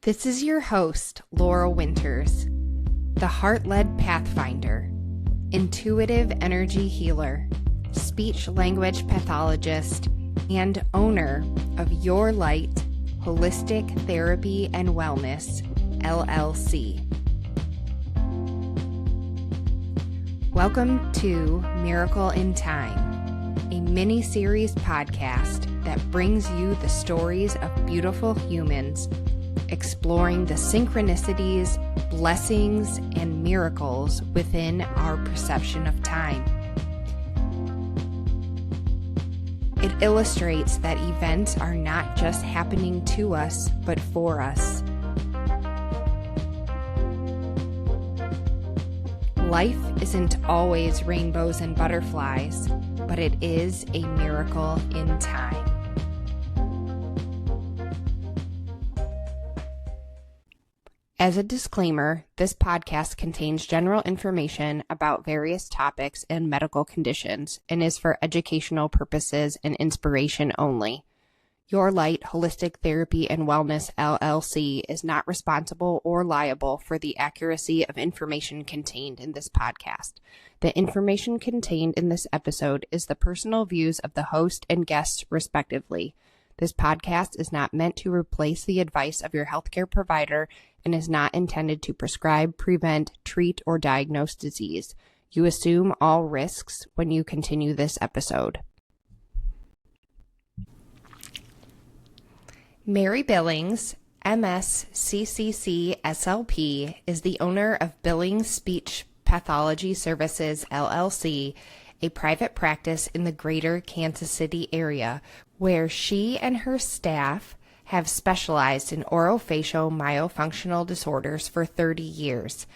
This is your host, Laura Winters, the heart-led pathfinder, intuitive energy healer, speech-language pathologist, and owner of Your Light Holistic Therapy and Wellness, LLC. Welcome to Miracle in Time, a mini-series podcast that brings you the stories of beautiful humans exploring the synchronicities, blessings, and miracles within our perception of time. It illustrates that events are not just happening to us, but for us. Life isn't always rainbows and butterflies, but it is a miracle in time. As a disclaimer, this podcast contains general information about various topics and medical conditions and is for educational purposes and inspiration only. Your Light Holistic Therapy and Wellness, LLC is not responsible or liable for the accuracy of information contained in this podcast. The information contained in this episode is the personal views of the host and guests, respectively. This podcast is not meant to replace the advice of your healthcare provider and is not intended to prescribe, prevent, treat, or diagnose disease. You assume all risks when you continue this episode. Mary Billings, M.S.CCC-SLP, is the owner of Billings Speech Pathology Services, LLC, a private practice in the greater Kansas City area, where she and her staff have specialized in orofacial myofunctional disorders for 30 years.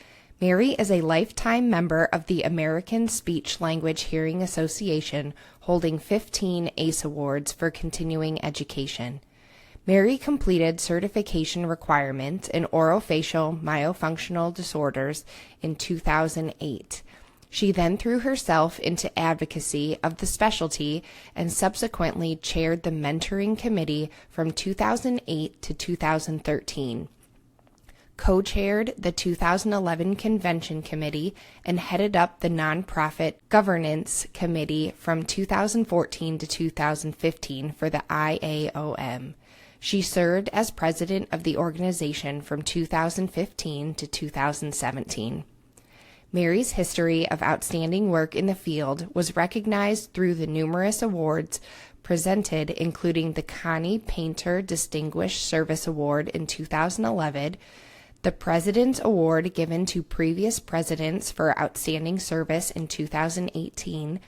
Mary is a lifetime member of the American Speech Language Hearing Association, holding 15 ACE awards for continuing education. Mary completed certification requirements in orofacial myofunctional disorders in 2008. She then threw herself into advocacy of the specialty and subsequently chaired the Mentoring Committtee from 2008 to 2013, co-chaired the 2011 Convention Committee, and headed up the Nonprofit Governance Committee from 2014 to 2015 for the IAOM. She served as president of the organization from 2015 to 2017. Mary's history of outstanding work in the field was recognized through the numerous awards presented, including the Connie Painter Distinguished Service Award in 2011, the President's Award given to previous presidents for outstanding service in 2018,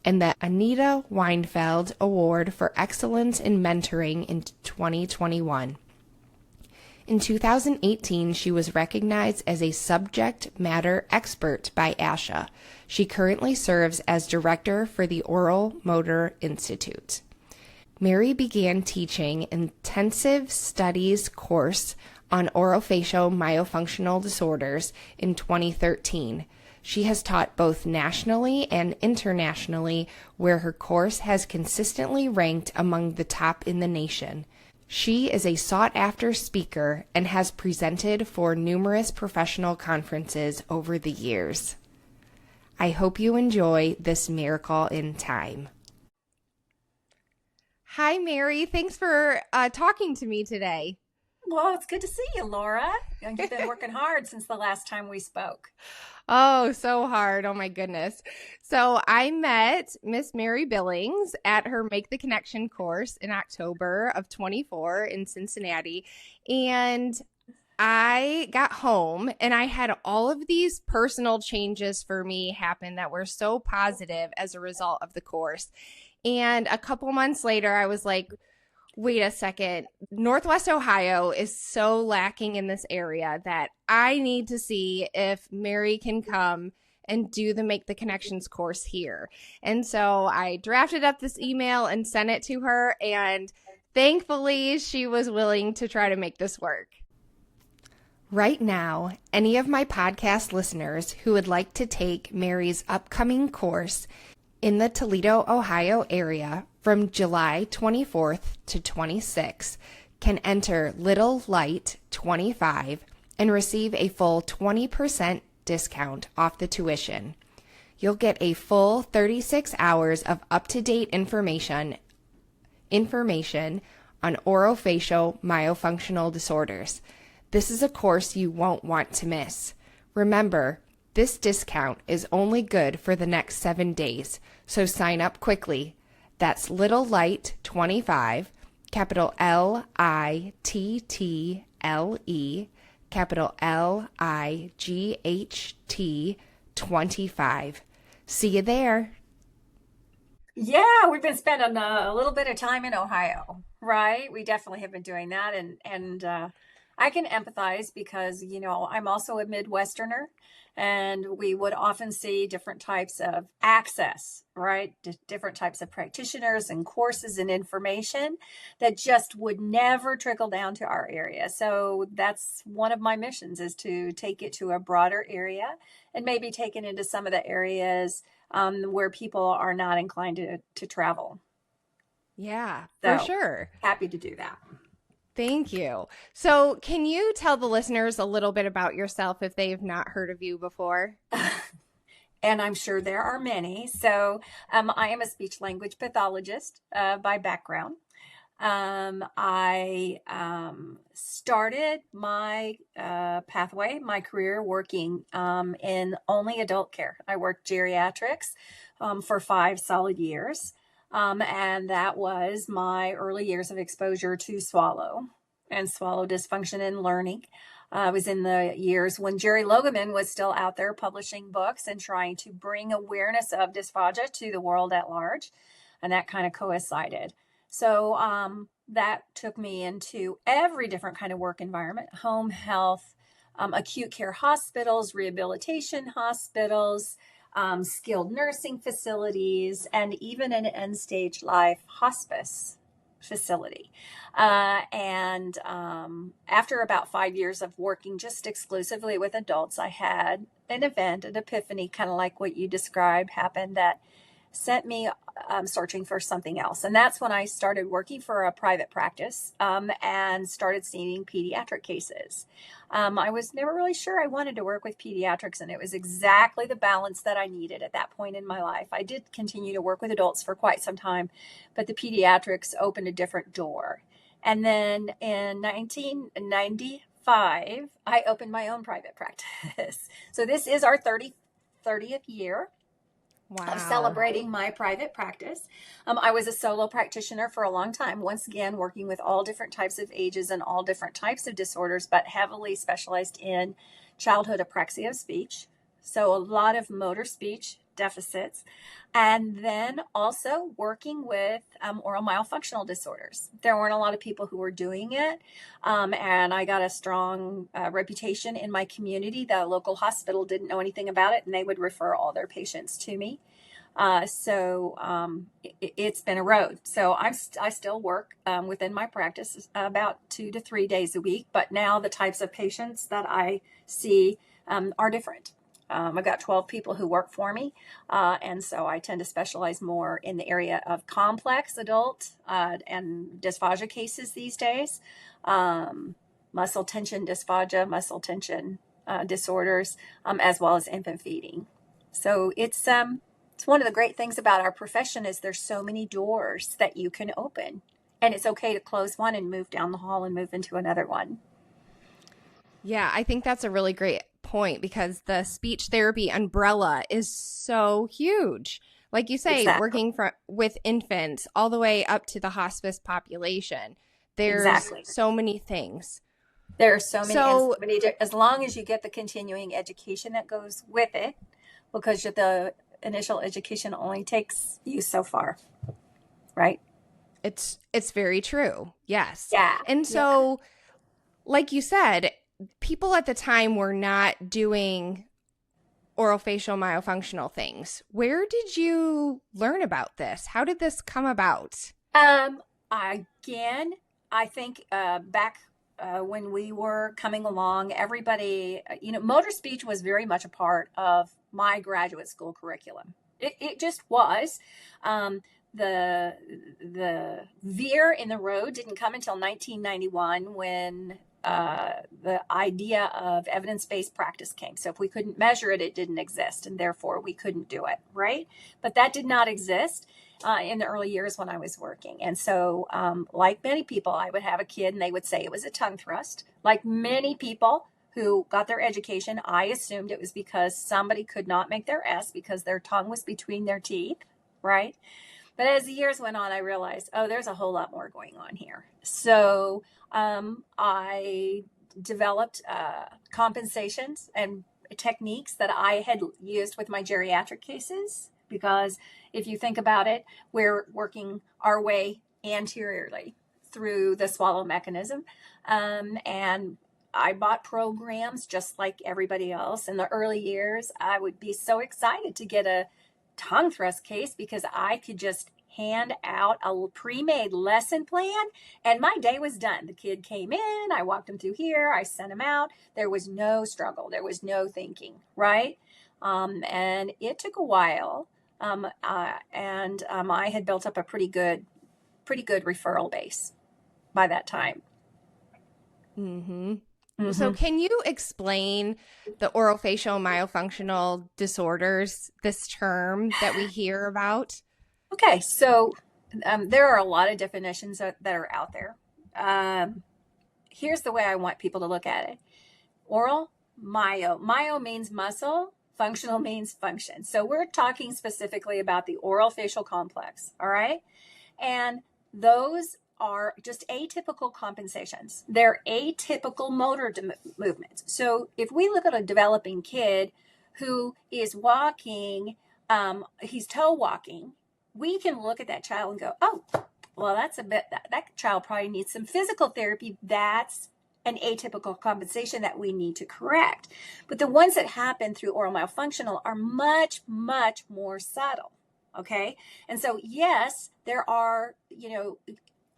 and the Anita Weinfeld Award for Excellence in Mentoring in 2021. In 2018, she was recognized as a subject matter expert by ASHA. She currently serves as director for the Oral Motor Institute. Mary began teaching intensive studies course on orofacial myofunctional disorders in 2013. She has taught both nationally and internationally, where her course has consistently ranked among the top in the nation. She is a sought-after speaker and has presented for numerous professional conferences over the years. I hope you enjoy this miracle in time. Hi, Mary. Thanks for talking to me today. Well, it's good to see you, Laura. You've been working hard since the last time we spoke. Oh, so hard. Oh, my goodness. So I met Miss Mary Billings at her Make the Connection course in October of 24 in Cincinnati. And I got home and I had all of these personal changes for me happen that were so positive as a result of the course. And a couple months later, I was like, wait a second, Northwest Ohio is so lacking in this area that I need to see if Mary can come and do the Make the Connections course here. And so I drafted up this email and sent it to her, and thankfully she was willing to try to make this work. Right now, any of my podcast listeners who would like to take Mary's upcoming course in the Toledo, Ohio area from July 24th to 26th can enter Little Light 25 and receive a full 20% discount off the tuition. You'll get a full 36 hours of up-to-date information on orofacial myofunctional disorders. This is a course you won't want to miss. Remember, this discount is only good for the next 7 days, so sign up quickly. That's Little Light 25, capital L-I-T-T-L-E, capital L-I-G-H-T 25. See you there. Yeah, we've been spending a little bit of time in Ohio, right? We definitely have been doing that, and I can empathize because I'm also a Midwesterner, and we would often see different types of access, right? Different types of practitioners and courses and information that just would never trickle down to our area. So that's one of my missions, is to take it to a broader area and maybe take it into some of the areas where people are not inclined to travel. Yeah, So, for sure. Happy to do that. Thank you. So can you tell the listeners a little bit about yourself if they've not heard of you before? And I'm sure there are many. So I am a speech language pathologist by background. I started my pathway, my career working in only adult care. I worked geriatrics for 5 solid years. And that was my early years of exposure to swallow and swallow dysfunction and learning. I was in the years when Jerry Logeman was still out there publishing books and trying to bring awareness of dysphagia to the world at large. And that kind of coincided. So that took me into every different kind of work environment: home health, acute care hospitals, rehabilitation hospitals, skilled nursing facilities, and even an end-stage life hospice facility. And after about 5 years of working just exclusively with adults, I had an event, an epiphany, kind of like what you described, happened that sent me searching for something else. And that's when I started working for a private practice and started seeing pediatric cases. I was never really sure I wanted to work with pediatrics, and it was exactly the balance that I needed at that point in my life. I did continue to work with adults for quite some time, but the pediatrics opened a different door. And then in 1995, I opened my own private practice. So this is our 30th year. Wow. I'm celebrating my private practice. I was a solo practitioner for a long time, once again, working with all different types of ages and all different types of disorders, but heavily specialized in childhood apraxia of speech. So a lot of motor speech deficits, and then also working with oral myofunctional disorders. There weren't a lot of people who were doing it, and I got a strong reputation in my community. The local hospital didn't know anything about it, and they would refer all their patients to me. So it's been a road. So I still work within my practice about 2 to 3 days a week, but now the types of patients that I see are different. I've got 12 people who work for me, and so I tend to specialize more in the area of complex adult and dysphagia cases these days, muscle tension dysphagia, muscle tension disorders, as well as infant feeding. So it's one of the great things about our profession is there's so many doors that you can open, and it's okay to close one and move down the hall and move into another one. Yeah, I think that's a really great point, because the speech therapy umbrella is so huge. Like you say, Exactly. working with infants all the way up to the hospice population. There's Exactly. so many things. There are so many, as long as you get the continuing education that goes with it, because the initial education only takes you so far, right? It's very true. Yes. Yeah. And so, like you said, people at the time were not doing orofacial myofunctional things. Where did you learn about this? How did this come about? Again, I think back when we were coming along, everybody, motor speech was very much a part of my graduate school curriculum. It just was. the veer in the road didn't come until 1991 when the idea of evidence-based practice came. So if we couldn't measure it, it didn't exist, and therefore we couldn't do it, right? But that did not exist in the early years when I was working. And so like many people, I would have a kid and they would say it was a tongue thrust. Like many people who got their education, I assumed it was because somebody could not make their S because their tongue was between their teeth, right? But as the years went on, I realized, oh, there's a whole lot more going on here. So I developed compensations and techniques that I had used with my geriatric cases, because if you think about it, we're working our way anteriorly through the swallow mechanism. And I bought programs just like everybody else. In the early years, I would be so excited to get a tongue thrust case because I could just hand out a pre-made lesson plan and my day was done. The kid came in, I walked him through here, I sent him out. There was no struggle. There was no thinking, right? And it took a while. I had built up a pretty good referral base by that time. Mm-hmm. So can you explain the orofacial myofunctional disorders, this term that we hear about? Okay, so there are a lot of definitions that are out there. Here's the way I want people to look at it. Oral, myo means muscle, functional means function. So we're talking specifically about the orofacial complex, all right? And those are just atypical compensations. They're atypical motor movements. So if we look at a developing kid who is walking, he's toe walking, we can look at that child and go, oh, well, that's that child probably needs some physical therapy. That's an atypical compensation that we need to correct. But the ones that happen through oral myofunctional are much, much more subtle. Okay. And so, yes, there are,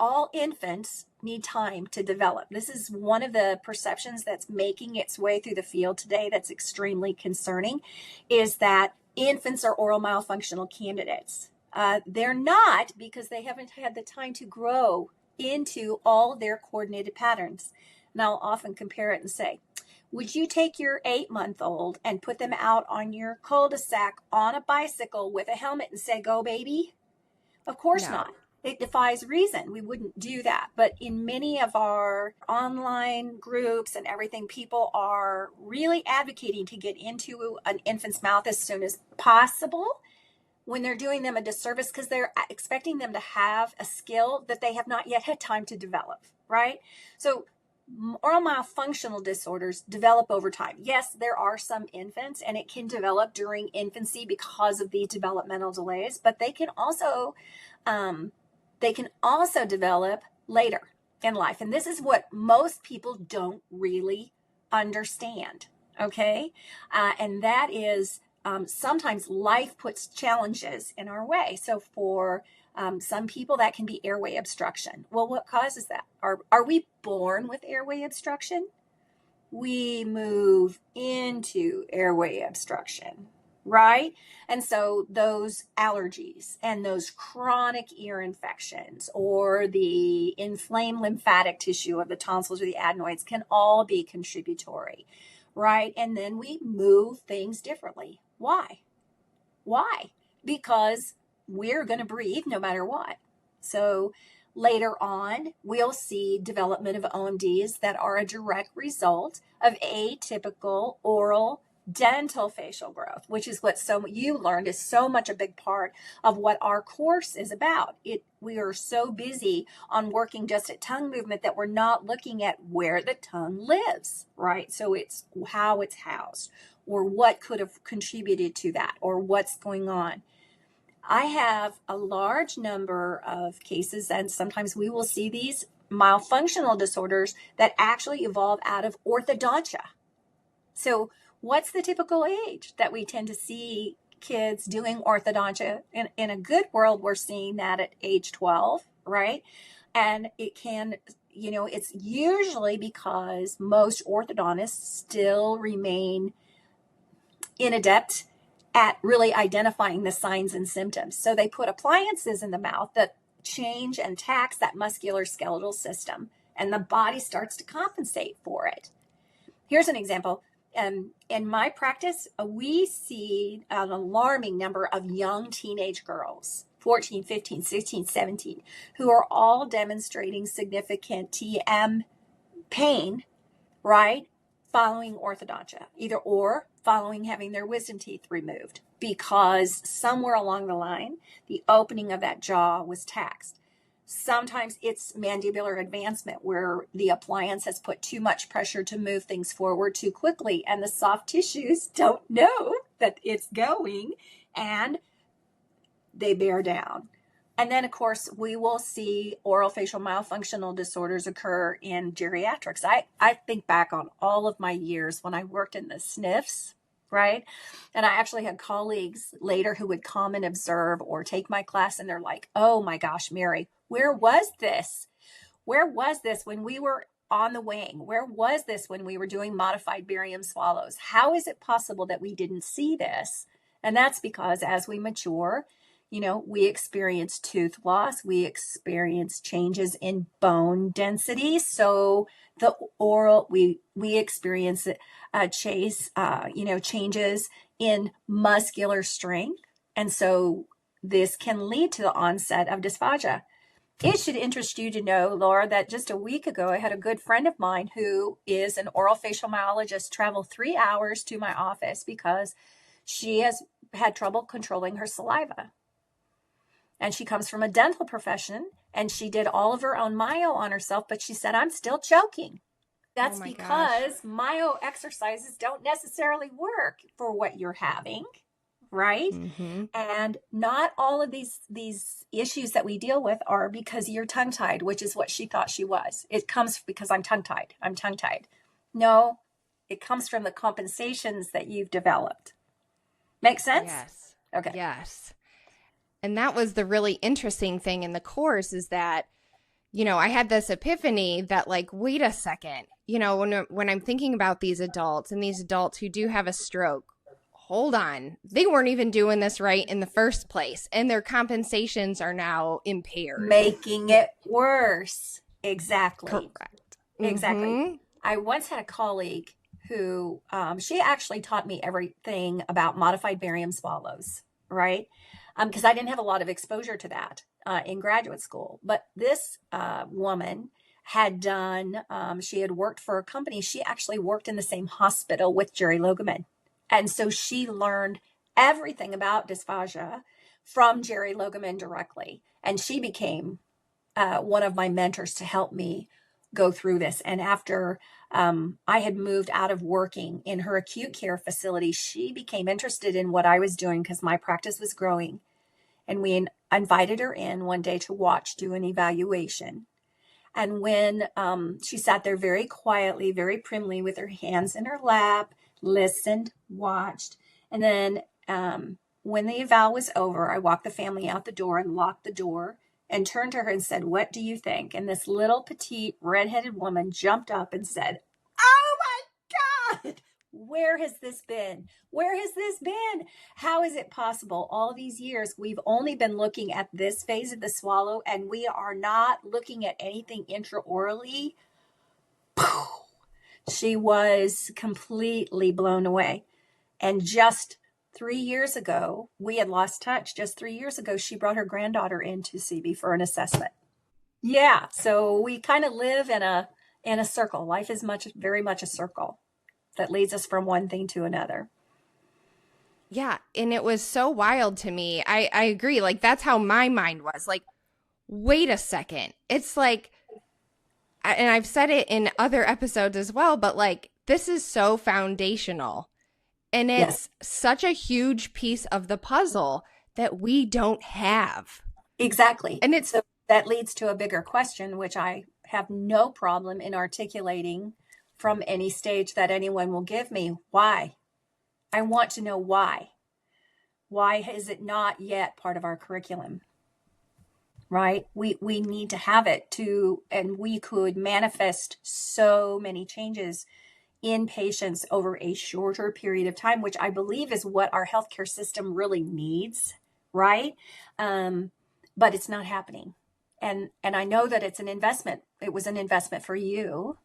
all infants need time to develop. This is one of the perceptions that's making its way through the field today that's extremely concerning, is that infants are oral myofunctional candidates. They're not, because they haven't had the time to grow into all their coordinated patterns. And I'll often compare it and say, would you take your 8-month-old and put them out on your cul-de-sac on a bicycle with a helmet and say, go baby? Of course not. It defies reason. We wouldn't do that. But in many of our online groups and everything, people are really advocating to get into an infant's mouth as soon as possible, when they're doing them a disservice because they're expecting them to have a skill that they have not yet had time to develop, right? So oral myofunctional disorders develop over time. Yes, there are some infants, and it can develop during infancy because of these developmental delays, but they can also develop later in life. And this is what most people don't really understand, okay? And that is sometimes life puts challenges in our way. So for some people, that can be airway obstruction. Well, what causes that? Are we born with airway obstruction? We move into airway obstruction, right? And so those allergies and those chronic ear infections or the inflamed lymphatic tissue of the tonsils or the adenoids can all be contributory, right? And then we move things differently. Why? Because we're going to breathe no matter what. So later on, we'll see development of OMDs that are a direct result of atypical oral dental facial growth, which is what you learned is so much a big part of what our course is about. We are so busy on working just at tongue movement that we're not looking at where the tongue lives, right? So it's how it's housed, or what could have contributed to that, or what's going on. I have a large number of cases, and sometimes we will see these myofunctional disorders that actually evolve out of orthodontia. So what's the typical age that we tend to see kids doing orthodontia? In a good world, we're seeing that at age 12, right? And it can, it's usually because most orthodontists still remain inadept at really identifying the signs and symptoms. So they put appliances in the mouth that change and tax that musculoskeletal system, and the body starts to compensate for it. Here's an example. In my practice, we see an alarming number of young teenage girls, 14, 15, 16, 17, who are all demonstrating significant TM pain, right? Following orthodontia, either or following having their wisdom teeth removed, because somewhere along the line, the opening of that jaw was taxed. Sometimes it's mandibular advancement where the appliance has put too much pressure to move things forward too quickly, and the soft tissues don't know that it's going, and they bear down. And then, of course, we will see orofacial myofunctional disorders occur in geriatrics. I think back on all of my years when I worked in the SNFs, right? And I actually had colleagues later who would come and observe or take my class, and they're like, oh my gosh, Mary, where was this? Where was this when we were on the wing? Where was this when we were doing modified barium swallows? How is it possible that we didn't see this? And that's because as we mature, we experience tooth loss, we experience changes in bone density. So the oral, we experience changes in muscular strength. And so this can lead to the onset of dysphagia. It should interest you to know, Laura, that just a week ago, I had a good friend of mine who is an orofacial myologist travel 3 hours to my office because she has had trouble controlling her saliva. And she comes from a dental profession, and she did all of her own myo on herself, but she said, I'm still choking. That's because myo exercises don't necessarily work for what you're having, right? Mm-hmm. And not all of these issues that we deal with are because you're tongue-tied, which is what she thought she was. It comes because I'm tongue-tied. No, it comes from the compensations that you've developed. Make sense? Yes. Okay. Yes. And that was the really interesting thing in the course is that, I had this epiphany that wait a second, when I'm thinking about these adults who do have a stroke, hold on, they weren't even doing this right in the first place, and their compensations are now impaired. Making it worse. Exactly. Correct. Exactly. Mm-hmm. I once had a colleague who, she actually taught me everything about modified barium swallows, right? Because I didn't have a lot of exposure to that in graduate school. But this woman had done, she had worked for a company. She actually worked in the same hospital with Jerry Logeman. And so she learned everything about dysphagia from Jerry Logeman directly. And she became one of my mentors to help me go through this. And after I had moved out of working in her acute care facility, she became interested in what I was doing because my practice was growing. And we invited her in one day to do an evaluation. And when she sat there very quietly, very primly with her hands in her lap, listened, watched. And then when the eval was over, I walked the family out the door and locked the door and turned to her and said, what do you think? And this little petite redheaded woman jumped up and said, oh my God, where has this been? Where has this been? How is it possible? All these years, we've only been looking at this phase of the swallow, and we are not looking at anything intraorally. She was completely blown away. And just 3 years ago, we had lost touch. Just 3 years ago, she brought her granddaughter in to see me for an assessment. Yeah, so we kind of live in a circle. Life is very much a circle that leads us from one thing to another. Yeah, and it was so wild to me. I agree. That's how my mind was. Wait a second. It's and I've said it in other episodes as well, but this is so foundational. And it's such a huge piece of the puzzle that we don't have. Exactly. And that leads to a bigger question, which I have no problem in articulating from any stage that anyone will give me. Why? I want to know why. Why is it not yet part of our curriculum? Right? We need to have it and we could manifest so many changes in patients over a shorter period of time, which I believe is what our healthcare system really needs, right? But it's not happening. And I know that it's an investment. It was an investment for you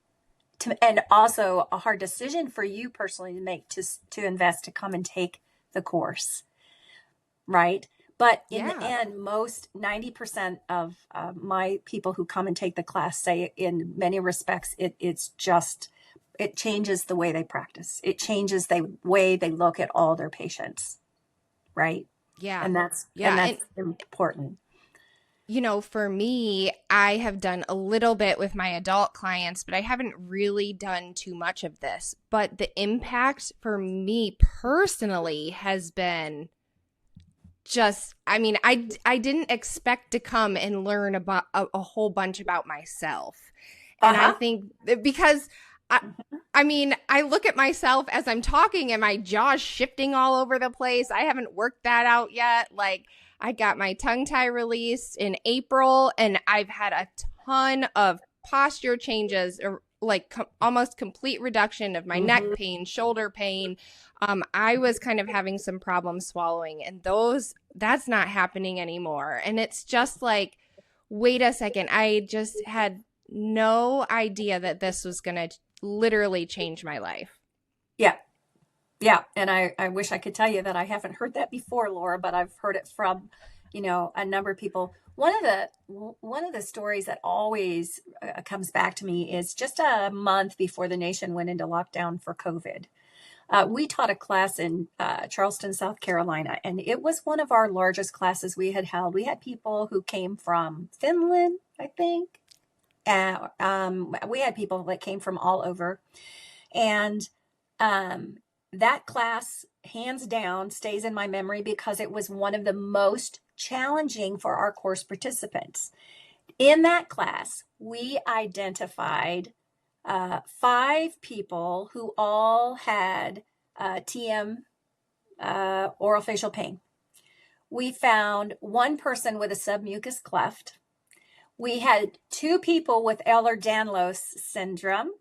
and also a hard decision for you personally to make, to invest, to come and take the course, right? But in the end, most 90% of my people who come and take the class say in many respects, it changes the way they practice. It changes the way they look at all their patients, right? Yeah. And that's important. You know, for me, I have done a little bit with my adult clients, but I haven't really done too much of this. But the impact for me personally has been just, I mean, I didn't expect to come and learn about a whole bunch about myself. And I think because I mean, I look at myself as I'm talking and my jaw's shifting all over the place. I haven't worked that out yet. Like, I got my tongue tie released in April, and I've had a ton of posture changes, or like almost complete reduction of my neck pain, shoulder pain. I was kind of having some problems swallowing, and that's not happening anymore. And it's just like, wait a second. I just had no idea that this was going to literally change my life. Yeah. Yeah. And I wish I could tell you that I haven't heard that before, Laura, but I've heard it from, a number of people. One of the stories that always comes back to me is just a month before the nation went into lockdown for COVID. We taught a class in Charleston, South Carolina, and it was one of our largest classes we had held. We had people who came from Finland, I think. We had people that came from all over. And that class, hands down, stays in my memory because it was one of the most challenging for our course participants. In that class, we identified 5 people who all had TM, orofacial pain. We found 1 person with a submucous cleft. We had 2 people with Ehlers-Danlos syndrome.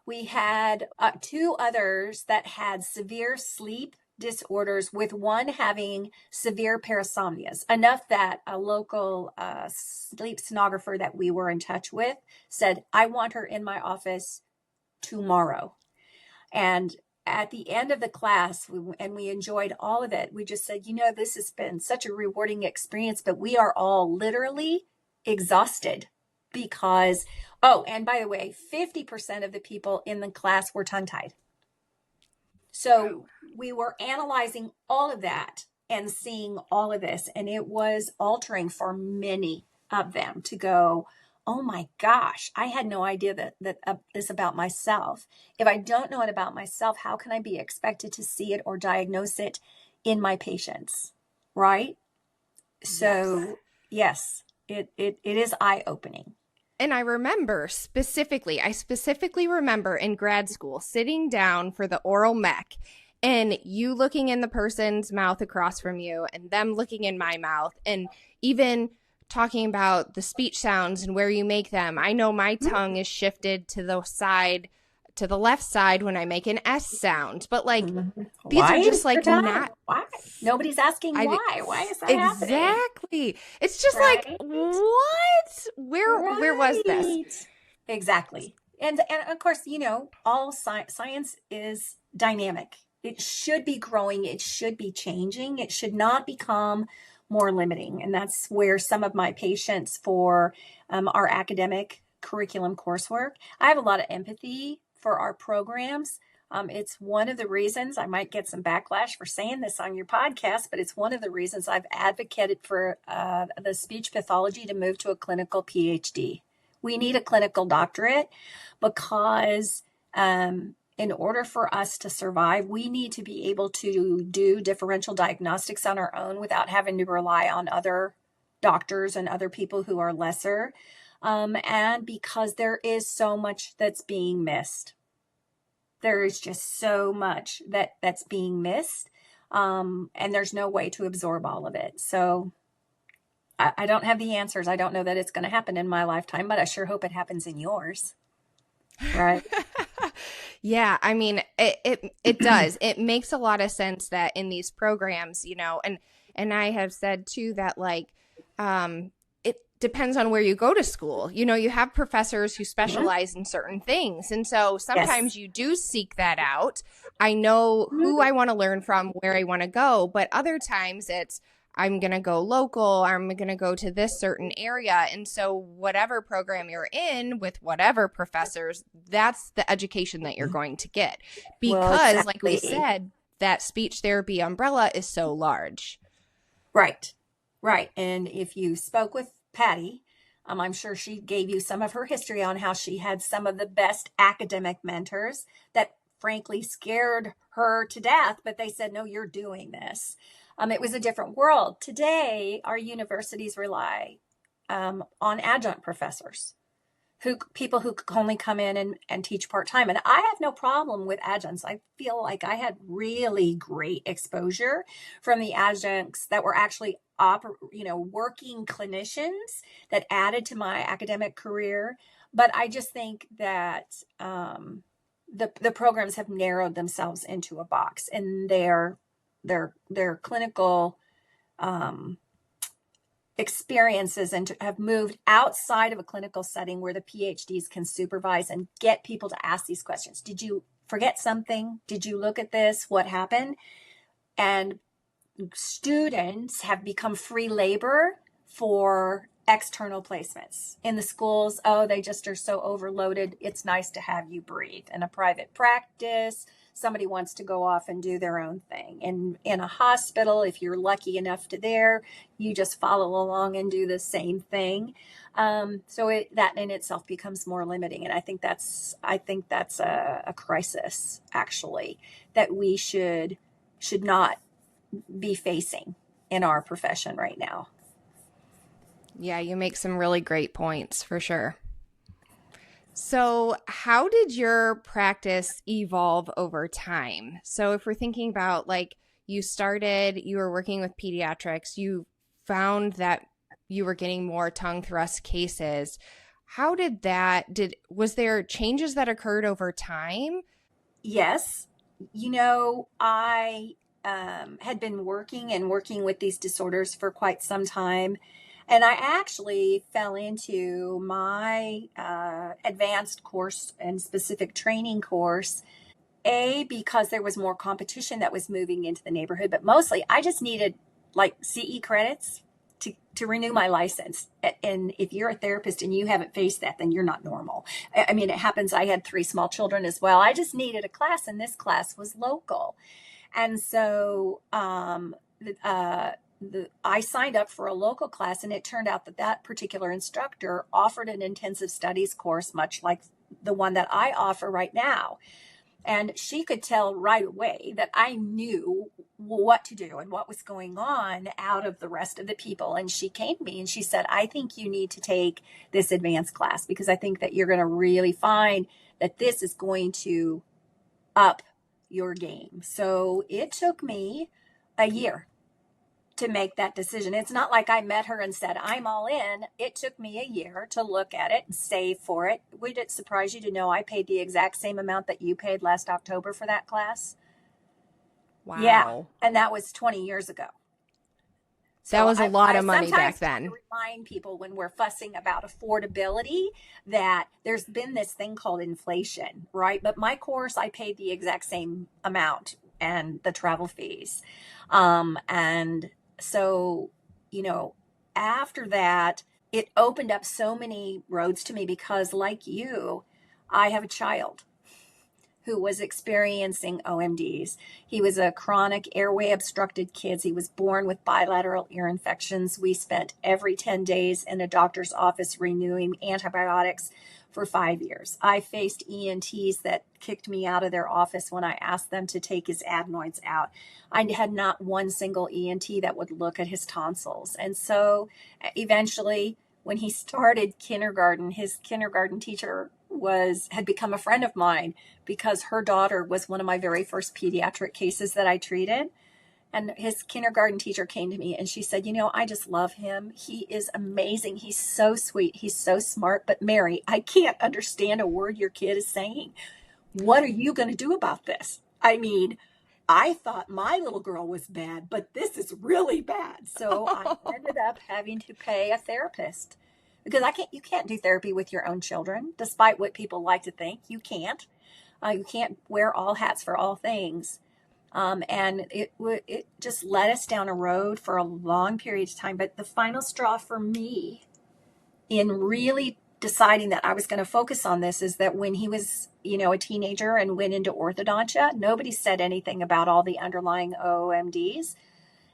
We had 2 others that had severe sleep disorders, with 1 having severe parasomnias, enough that a local sleep sonographer that we were in touch with said, I want her in my office tomorrow. And at the end of the class, we enjoyed all of it. We just said, this has been such a rewarding experience, but we are all literally exhausted because, and by the way, 50% of the people in the class were tongue-tied. So we were analyzing all of that and seeing all of this, and it was altering for many of them to go, oh my gosh, I had no idea that this about myself. If I don't know it about myself, how can I be expected to see it or diagnose it in my patients, right? So yes, it is eye-opening. And I specifically remember in grad school sitting down for the oral mech and you looking in the person's mouth across from you and them looking in my mouth, and even talking about the speech sounds and where you make them. I know my tongue is shifted to the left side when I make an S sound, but like these are just like not. Why? Nobody's asking why. Why is that happening? Exactly. It's just like, what? Where was this? Exactly. And of course, all science is dynamic. It should be growing. It should be changing. It should not become more limiting. And that's where some of my patients for our academic curriculum coursework, I have a lot of empathy for our programs. It's one of the reasons, I might get some backlash for saying this on your podcast, but it's one of the reasons I've advocated for the speech pathology to move to a clinical PhD. We need a clinical doctorate because in order for us to survive, we need to be able to do differential diagnostics on our own without having to rely on other doctors and other people who are lesser. And because there is so much that's being missed. There is just so much that's being missed. And there's no way to absorb all of it. So I don't have the answers. I don't know that it's going to happen in my lifetime, but I sure hope it happens in yours. Right. Yeah, I mean, it does. It makes a lot of sense that in these programs, and I have said too that it depends on where you go to school. You have professors who Mhm. specialize in certain things, and so Yes. sometimes you do seek that out. I know who Mhm. I want to learn from, where I want to go, but other times it's I'm going to go local, I'm going to go to this certain area. And so, whatever program you're in with whatever professors, that's the education that you're going to get. Well, Because, like we exactly. said, that speech therapy umbrella is so large. Right. Right. And if you spoke with Patty, I'm sure she gave you some of her history on how she had some of the best academic mentors that frankly scared her to death, but they said, no, you're doing this. It was a different world. Today, our universities rely on adjunct professors, who people who only come in and teach part-time. And I have no problem with adjuncts. I feel like I had really great exposure from the adjuncts that were actually working clinicians that added to my academic career. But I just think that the programs have narrowed themselves into a box, and their clinical um, experiences and have moved outside of a clinical setting where the PhDs can supervise and get people to ask these questions. Did you forget something? Did you look at this? What happened? And students have become free labor for external placements in the schools. Oh, they just are so overloaded. It's nice to have you breathe. In a private practice, somebody wants to go off and do their own thing. In a hospital, if you're lucky enough to there, you just follow along and do the same thing. That in itself becomes more limiting, and I think that's a crisis actually that we should not be facing in our profession right now. Yeah, you make some really great points for sure. So, how did your practice evolve over time? So, if we're thinking about you were working with pediatrics, you found that you were getting more tongue thrust cases. How did was there changes that occurred over time? Yes, I had been working with these disorders for quite some time. And I actually fell into my advanced course and specific training course, because there was more competition that was moving into the neighborhood, but mostly I just needed like CE credits to renew my license. And if you're a therapist and you haven't faced that, then you're not normal. I mean, it happens. I had 3 small children as well. I just needed a class, and this class was local. And so I signed up for a local class, and it turned out that particular instructor offered an intensive studies course, much like the one that I offer right now. And she could tell right away that I knew what to do and what was going on out of the rest of the people. And she came to me and she said, I think you need to take this advanced class, because I think that you're going to really find that this is going to up your game. So it took me a year to make that decision. It's not like I met her and said, I'm all in. It took me a year to look at it and save for it. Would it surprise you to know I paid the exact same amount that you paid last October for that class? Yeah. Wow. And that was 20 years ago. That So was a I, lot I of money sometimes back try to then. remind people when we're fussing about affordability that there's been this thing called inflation, right? But my course, I paid the exact same amount and the travel fees. And so, you know, after that, it opened up so many roads to me because, like you, I have a child who was experiencing OMDs. He was a chronic airway obstructed kid. He was born with bilateral ear infections. We spent every 10 days in a doctor's office renewing antibiotics for 5 years. I faced ENTs that kicked me out of their office when I asked them to take his adenoids out. I had not one single ENT that would look at his tonsils. And so eventually, when he started kindergarten, his kindergarten teacher had become a friend of mine because her daughter was one of my very first pediatric cases that I treated. And his kindergarten teacher came to me and she said, I just love him. He is amazing. He's so sweet. He's so smart. But Mary, I can't understand a word your kid is saying. What are you going to do about this? I mean, I thought my little girl was bad, but this is really bad. So I ended up having to pay a therapist because you can't do therapy with your own children, despite what people like to think. You can't. You can't wear all hats for all things. And it just led us down a road for a long period of time. But the final straw for me in really deciding that I was going to focus on this is that when he was, a teenager and went into orthodontia, nobody said anything about all the underlying OMDs.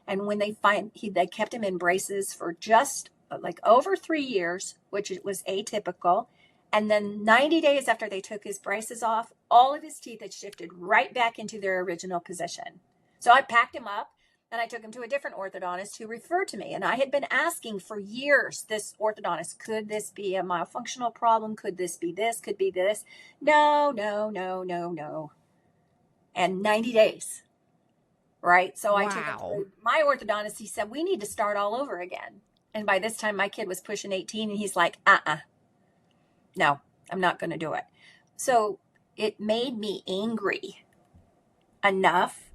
And when they kept him in braces for just like over 3 years, which was atypical. And then 90 days after they took his braces off, all of his teeth had shifted right back into their original position. So I packed him up and I took him to a different orthodontist who referred to me. And I had been asking for years, this orthodontist, could this be a myofunctional problem? Could this be this? Could be this? No, no, no, no, no. And 90 days, right? So I took him to my orthodontist. He said, we need to start all over again. And by this time, my kid was pushing 18 and he's like, no, I'm not going to do it. So it made me angry enough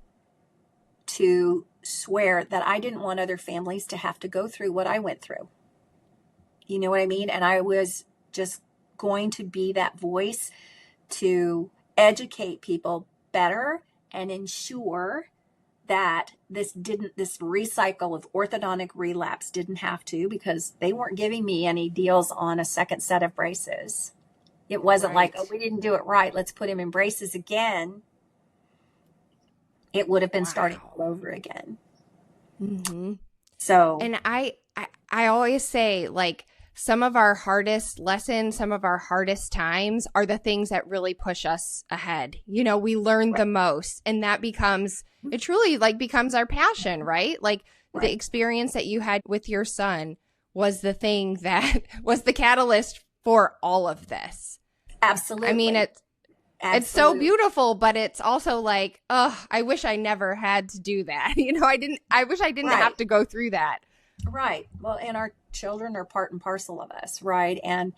to swear that I didn't want other families to have to go through what I went through. You know what I mean? And I was just going to be that voice to educate people better and ensure that this recycle of orthodontic relapse didn't have to, because they weren't giving me any deals on a second set of braces. It wasn't like, oh, we didn't do it right, let's put him in braces again. It would have been starting all over again. Mm-hmm. So, and I always say, like, some of our hardest lessons, some of our hardest times are the things that really push us ahead. We learn the most, and that it truly becomes our passion, right? Like the experience that you had with your son was the thing that was the catalyst for all of this. Absolutely. I mean, it's so beautiful, but it's also like, I wish I never had to do that. I wish I didn't have to go through that. Right. Well, and our children are part and parcel of us, right? And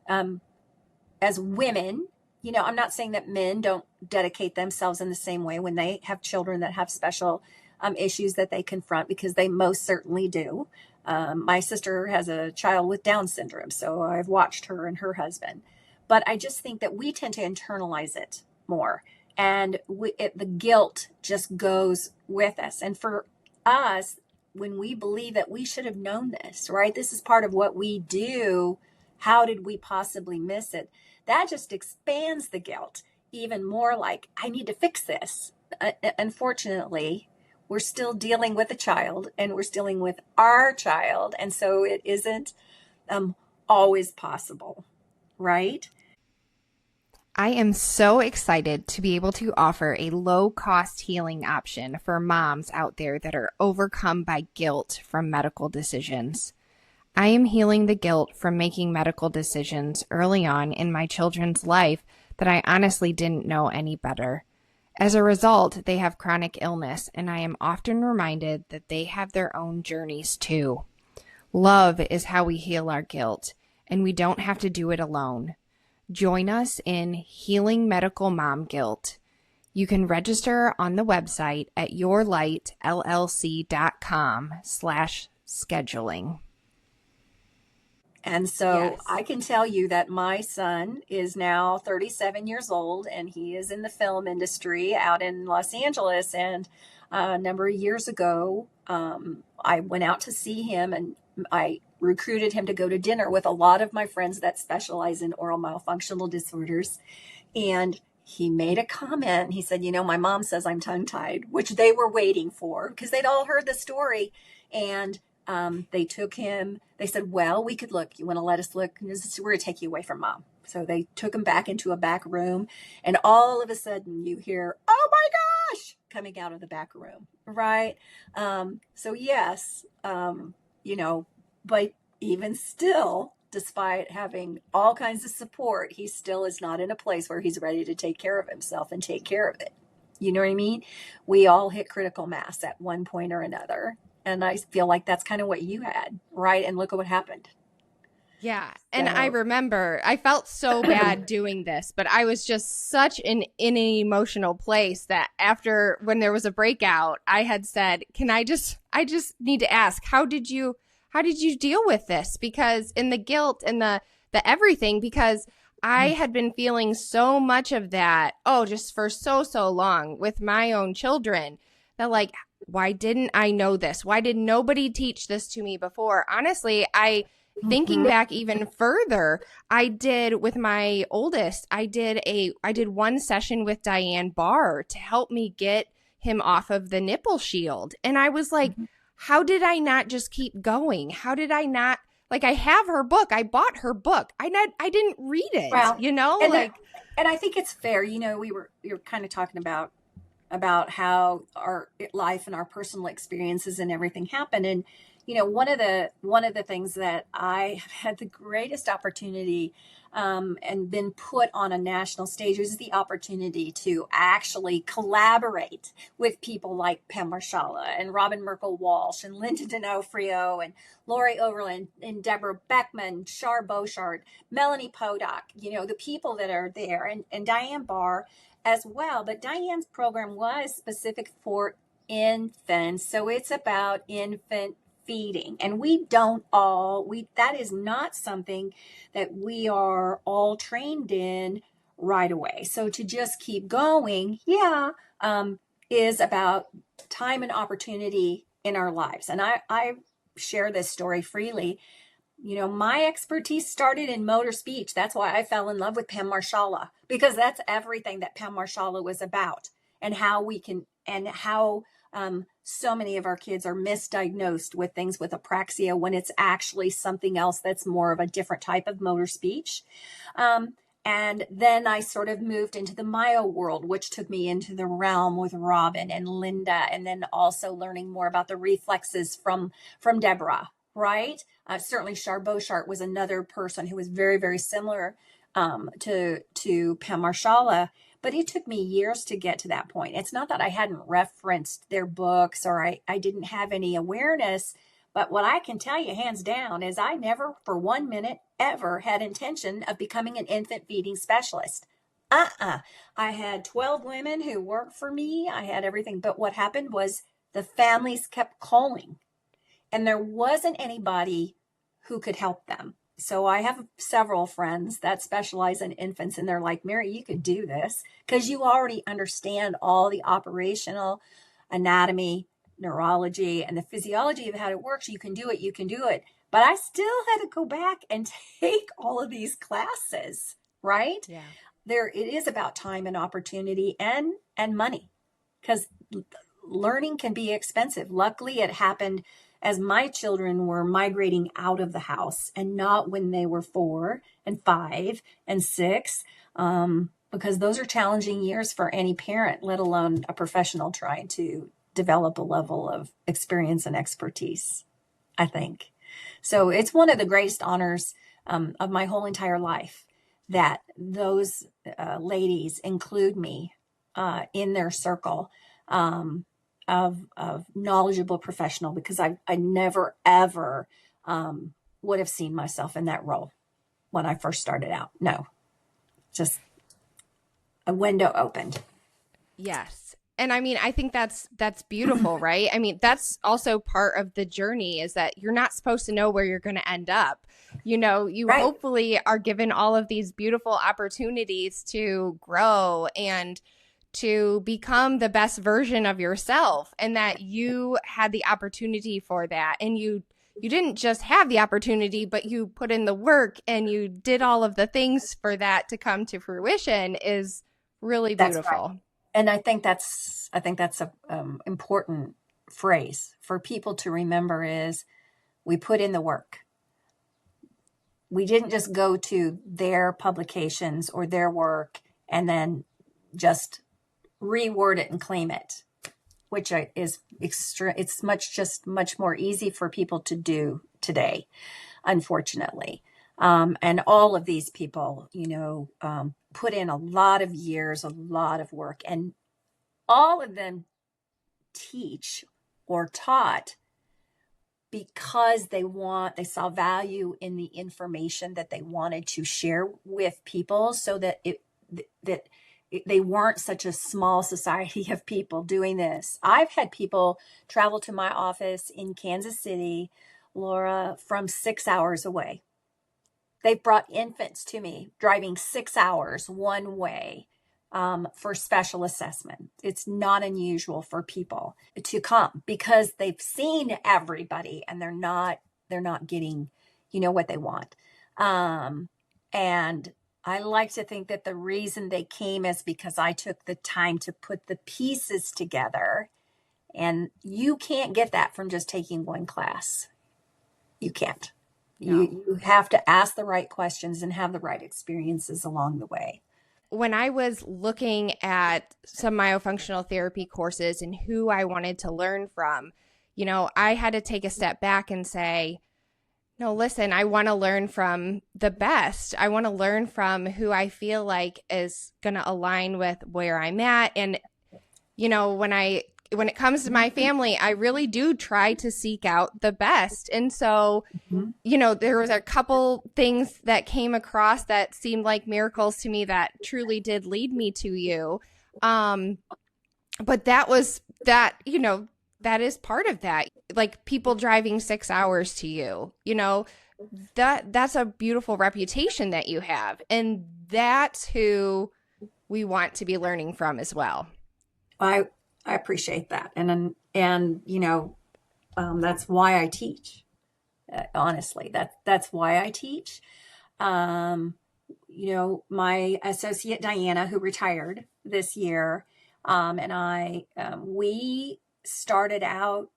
as women, I'm not saying that men don't dedicate themselves in the same way when they have children that have special issues that they confront, because they most certainly do. My sister has a child with Down syndrome, so I've watched her and her husband. But I just think that we tend to internalize it more, and the guilt just goes with us. And for us, when we believe that we should have known this, right? This is part of what we do. How did we possibly miss it? That just expands the guilt even more, like, I need to fix this. Unfortunately, we're still dealing with a child, and we're still dealing with our child. And so it isn't always possible, right? I am so excited to be able to offer a low-cost healing option for moms out there that are overcome by guilt from medical decisions. I am healing the guilt from making medical decisions early on in my children's life that I honestly didn't know any better. As a result, they have chronic illness, and I am often reminded that they have their own journeys too. Love is how we heal our guilt, and we don't have to do it alone. Join us in Healing Medical Mom Guilt. You can register on the website at yourlightllc.com/scheduling. And so I can tell you that my son is now 37 years old, and he is in the film industry out in Los Angeles. And a number of years ago, I went out to see him, and I recruited him to go to dinner with a lot of my friends that specialize in oral myofunctional disorders. And he made a comment. He said, my mom says I'm tongue-tied, which they were waiting for because they'd all heard the story. And they took him, they said, well, we could look. You want to let us look? We're going to take you away from mom. So they took him back into a back room, and all of a sudden you hear, oh my gosh, coming out of the back room. Right. So yes, but even still, despite having all kinds of support, he still is not in a place where he's ready to take care of himself and take care of it. You know what I mean? We all hit critical mass at one point or another. And I feel like that's kind of what you had, right? And look at what happened. Yeah. And I So, remember I felt so bad doing this, but I was just such in an emotional place that after when there was a breakout, I had said, I just need to ask, how did you deal with this? Because in the guilt and the everything, because I had been feeling so much of that, just for so long with my own children that like, why didn't I know this? Why did nobody teach this to me before? Honestly, thinking mhm. back even further, I did with my oldest, I did one session with Diane Barr to help me get him off of the nipple shield. And I was like, how did I not just keep going? How did I not, like, I have her book. I bought her book. I didn't read it, Well, and there, like, and I think it's fair. We were kind of talking about how our life and our personal experiences and everything happen. And one of the things that I have had the greatest opportunity and been put on a national stage is the opportunity to actually collaborate with people like Pam Marshala and Robin Merkel Walsh and Linda D'Onofrio and Lori Overland and Deborah Beckman, Shar Beauchard, Melanie Podak, the people that are there, and Diane Barr as well. But Diane's program was specific for infants. So it's about infant feeding. And that is not something that we are all trained in right away. So to just keep going, is about time and opportunity in our lives. And I share this story freely. My expertise started in motor speech. That's why I fell in love with Pam Marshala, because that's everything that Pam Marshala was about, and how so many of our kids are misdiagnosed with things with apraxia when it's actually something else that's more of a different type of motor speech. And then I sort of moved into the myo world, which took me into the realm with Robin and Linda, and then also learning more about the reflexes from Deborah, right? Certainly Shar Beauchart was another person who was very, very similar to Pam Marshala, but it took me years to get to that point. It's not that I hadn't referenced their books or I didn't have any awareness, but what I can tell you hands down is I never for 1 minute ever had intention of becoming an infant feeding specialist. I had 12 women who worked for me. I had everything. But what happened was the families kept calling and there wasn't anybody who could help them. So I have several friends that specialize in infants, and they're like, Mary, you could do this because you already understand all the operational anatomy, neurology, and the physiology of how it works. You can do it. You can do it. But I still had to go back and take all of these classes, right? yeah. It is about time and opportunity and money, because learning can be expensive. Luckily, it happened as my children were migrating out of the house and not when they were 4 and 5 and 6, because those are challenging years for any parent, let alone a professional trying to develop a level of experience and expertise, I think. So it's one of the greatest honors of my whole entire life that those ladies include me in their circle. Of knowledgeable professional, because I never ever would have seen myself in that role when I first started out. No, just a window opened. Yes. And I mean, I think that's beautiful, right? I mean, that's also part of the journey, is that you're not supposed to know where you're going to end up. You Right. hopefully are given all of these beautiful opportunities to grow and to become the best version of yourself, and that you had the opportunity for that. And you didn't just have the opportunity, but you put in the work and you did all of the things for that to come to fruition is really That's right. beautiful. And I think that's a important phrase for people to remember is we put in the work. We didn't just go to their publications or their work and then just reword it and claim it, which is extra. It's much more easy for people to do today, unfortunately. And all of these people, put in a lot of years, a lot of work, and all of them teach or taught because they saw value in the information that they wanted to share with people, so that they weren't such a small society of people doing this. I've had people travel to my office in Kansas City, Laura, from 6 hours away. They've brought infants to me driving 6 hours one way for special assessment. It's not unusual for people to come because they've seen everybody and they're not getting, what they want. And I like to think that the reason they came is because I took the time to put the pieces together. And you can't get that from just taking one class. You can't. No. You have to ask the right questions and have the right experiences along the way. When I was looking at some myofunctional therapy courses and who I wanted to learn from, I had to take a step back and say, no, listen, I want to learn from the best. I want to learn from who I feel like is going to align with where I'm at. And, when it comes to my family, I really do try to seek out the best. And so, there was a couple things that came across that seemed like miracles to me that truly did lead me to you. But that is part of that. Like people driving 6 hours to you, that's a beautiful reputation that you have. And that's who we want to be learning from as well. I appreciate that. And that's why I teach. Honestly, that's why I teach. My associate Diana, who retired this year, and we started out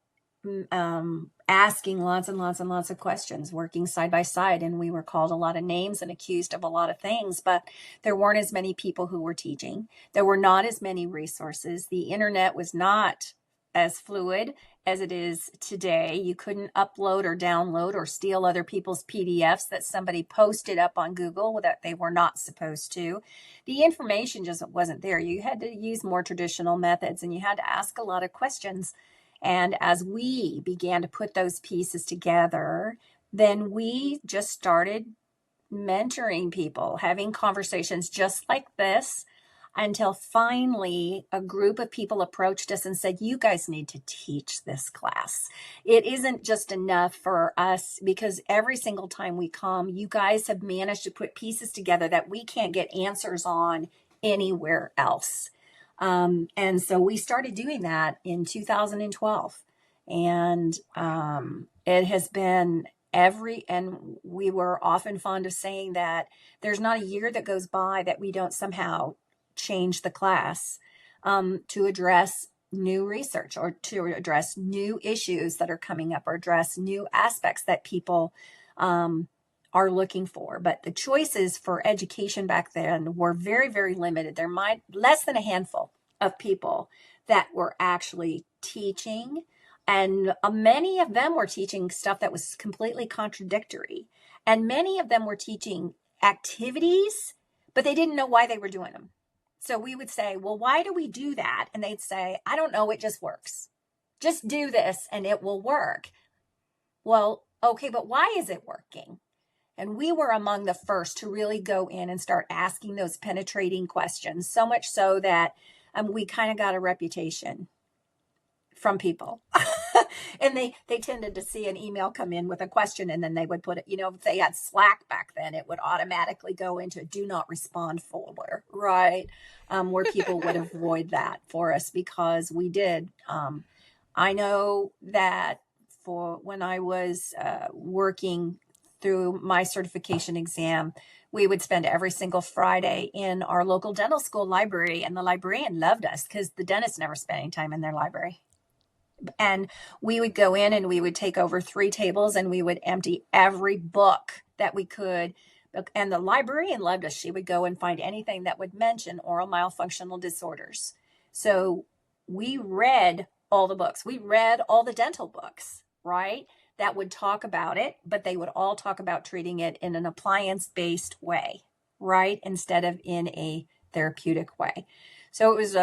asking lots and lots and lots of questions, working side by side, and we were called a lot of names and accused of a lot of things, but there weren't as many people who were teaching. There were not as many resources. The internet was not as fluid as it is today. You couldn't upload or download or steal other people's PDFs that somebody posted up on Google that they were not supposed to. The information just wasn't there. You had to use more traditional methods and you had to ask a lot of questions. And as we began to put those pieces together, then we just started mentoring people, having conversations just like this, until finally a group of people approached us and said, you guys need to teach this class. It isn't just enough for us, because every single time we come, you guys have managed to put pieces together that we can't get answers on anywhere else. And so we started doing that in 2012, and it has been and we were often fond of saying that there's not a year that goes by that we don't somehow change the class to address new research or to address new issues that are coming up or address new aspects that people are looking for. But the choices for education back then were very, very limited. There might less than a handful of people that were actually teaching, and many of them were teaching stuff that was completely contradictory, and many of them were teaching activities, but they didn't know why they were doing them. So we would say, well, why do we do that? And they'd say, I don't know, it just works. Just do this and it will work. Well, okay, but why is it working? And we were among the first to really go in and start asking those penetrating questions, so much so that we kind of got a reputation from people. And they tended to see an email come in with a question, and then they would put it, if they had Slack back then, it would automatically go into do not respond folder, right? Where people would avoid that for us because we did. I know that for when I was working through my certification exam, we would spend every single Friday in our local dental school library, and the librarian loved us because the dentist never spent any time in their library. And we would go in and we would take over 3 tables and we would empty every book that we could. And the librarian loved us. She would go and find anything that would mention oral myofunctional disorders. So we read all the books. We read all the dental books, right? That would talk about it, but they would all talk about treating it in an appliance-based way, right? Instead of in a therapeutic way. So it was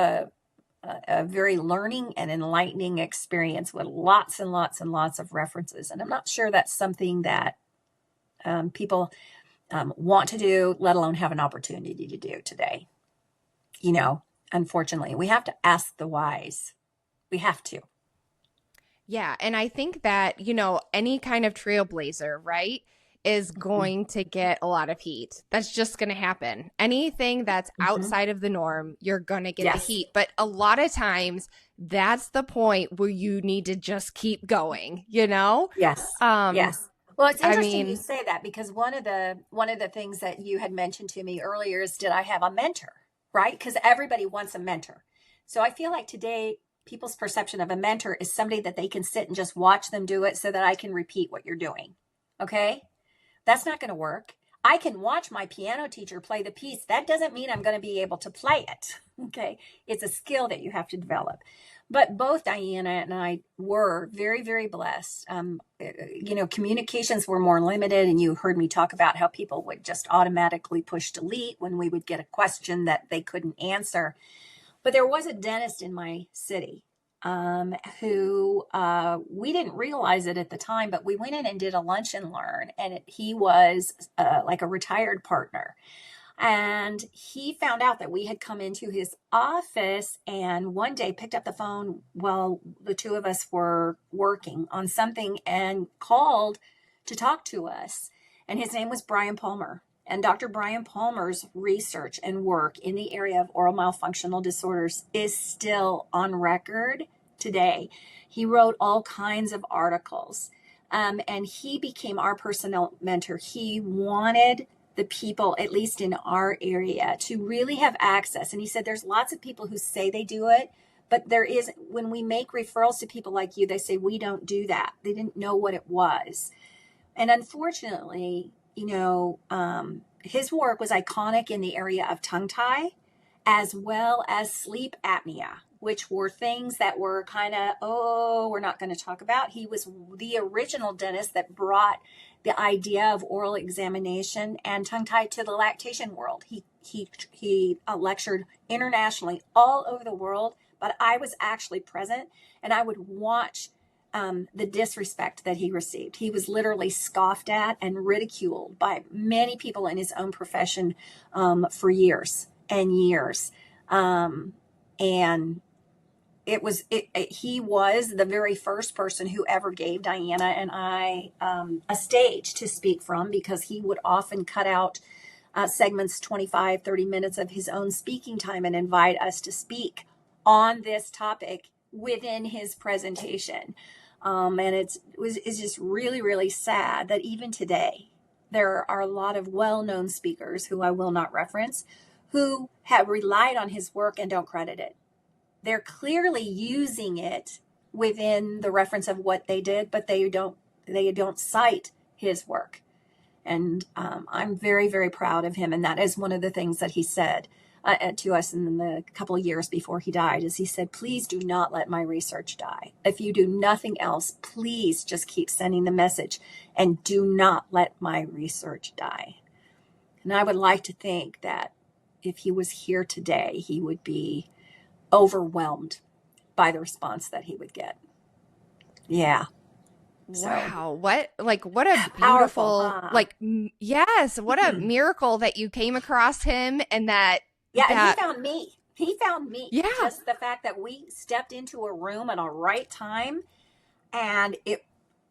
a very learning and enlightening experience with lots and lots and lots of references. And I'm not sure that's something that people want to do, let alone have an opportunity to do today. Unfortunately, we have to ask the whys. We have to. Yeah. And I think that, any kind of trailblazer, right, is going to get a lot of heat. That's just going to happen. Anything that's outside of the norm, you're going to get the heat. But a lot of times, that's the point where you need to just keep going, Yes. Yes. Well, it's interesting you say that, because one of the things that you had mentioned to me earlier is, did I have a mentor, right? Because everybody wants a mentor. So I feel like today, people's perception of a mentor is somebody that they can sit and just watch them do it so that I can repeat what you're doing. Okay? That's not going to work. I can watch my piano teacher play the piece. That doesn't mean I'm going to be able to play it. Okay? It's a skill that you have to develop. But both Diana and I were very, very blessed. Communications were more limited, and you heard me talk about how people would just automatically push delete when we would get a question that they couldn't answer. But there was a dentist in my city who we didn't realize it at the time, but we went in and did a lunch and learn, and he was like a retired partner. And he found out that we had come into his office, and one day picked up the phone while the two of us were working on something and called to talk to us. And his name was Brian Palmer. And Dr. Brian Palmer's research and work in the area of oral myofunctional disorders is still on record today. He wrote all kinds of articles, and he became our personal mentor. He wanted the people, at least in our area, to really have access. And he said, there's lots of people who say they do it, but there is, when we make referrals to people like you, they say, we don't do that. They didn't know what it was. And unfortunately, his work was iconic in the area of tongue tie, as well as sleep apnea, which were things that were kind of, we're not going to talk about. He was the original dentist that brought the idea of oral examination and tongue tie to the lactation world. He lectured internationally all over the world, but I was actually present, and I would watch the disrespect that he received. He was literally scoffed at and ridiculed by many people in his own profession for years and years. And he was the very first person who ever gave Diana and I a stage to speak from, because he would often cut out segments, 25, 30 minutes of his own speaking time, and invite us to speak on this topic within his presentation. And it's just really, really sad that even today, there are a lot of well-known speakers who I will not reference, who have relied on his work and don't credit it. They're clearly using it within the reference of what they did, but they don't cite his work. And I'm very, very proud of him. And that is one of the things that he said to us in the couple of years before he died, is he said, please do not let my research die. If you do nothing else, please just keep sending the message, and do not let my research die. And I would like to think that if he was here today, he would be overwhelmed by the response that he would get. Yeah. Wow. What a beautiful, powerful, huh? Yes. What a miracle that you came across him, and that. Yeah. And he found me. He found me. Yeah. Just the fact that we stepped into a room at a right time, and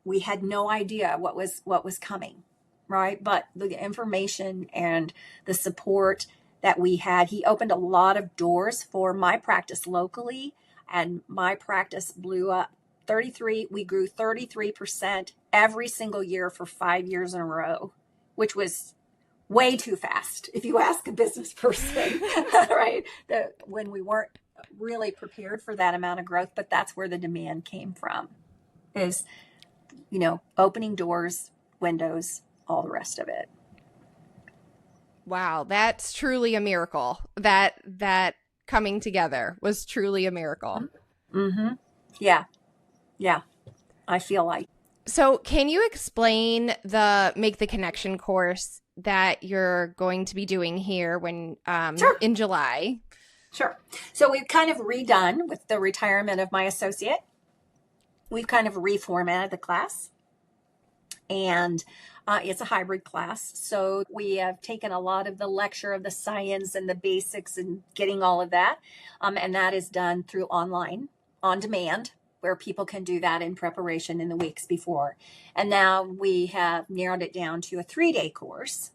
we had no idea what was coming. Right. But the information and the support that we had, he opened a lot of doors for my practice locally, and my practice blew up. We grew 33% every single year for 5 years in a row, which was way too fast, if you ask a business person, right? When we weren't really prepared for that amount of growth, but that's where the demand came from, is, opening doors, windows, all the rest of it. Wow, that's truly a miracle. That coming together was truly a miracle. Mm-hmm. Yeah. Yeah, I feel like. So can you explain the Make the Connection course that you're going to be doing here when Sure. in July? Sure. So we've kind of redone with the retirement of my associate. We've kind of reformatted the class, and it's a hybrid class. So we have taken a lot of the lecture of the science and the basics and getting all of that. And that is done through online, on demand, where people can do that in preparation in the weeks before. And now we have narrowed it down to a 3-day course.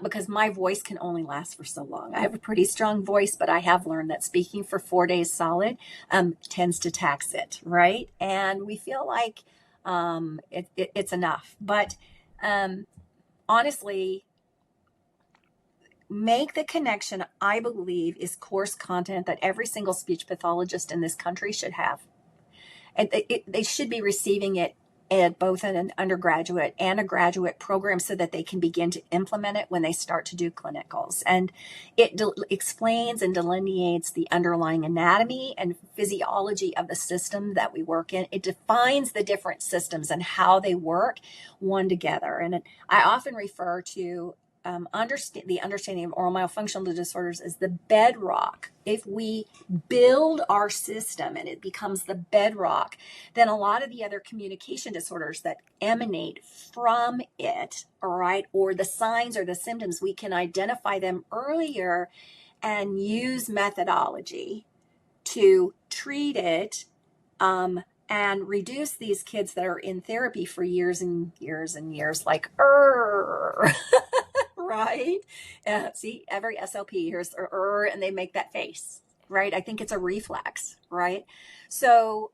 Because my voice can only last for so long. I have a pretty strong voice, but I have learned that speaking for 4 days solid tends to tax it, right? And we feel like it's enough. But honestly, make the connection, I believe, is course content that every single speech pathologist in this country should have. And they should be receiving it at both an undergraduate and a graduate program so that they can begin to implement it when they start to do clinicals. And it explains and delineates the underlying anatomy and physiology of the system that we work in. It defines the different systems and how they work one together. And I often refer to the understanding of oral myofunctional disorders is the bedrock. If we build our system and it becomes the bedrock, then a lot of the other communication disorders that emanate from it, all right, or the signs or the symptoms, we can identify them earlier and use methodology to treat it and reduce these kids that are in therapy for years and years and years, like, right? See, every SLP hears and they make that face, right? I think it's a reflex, right? So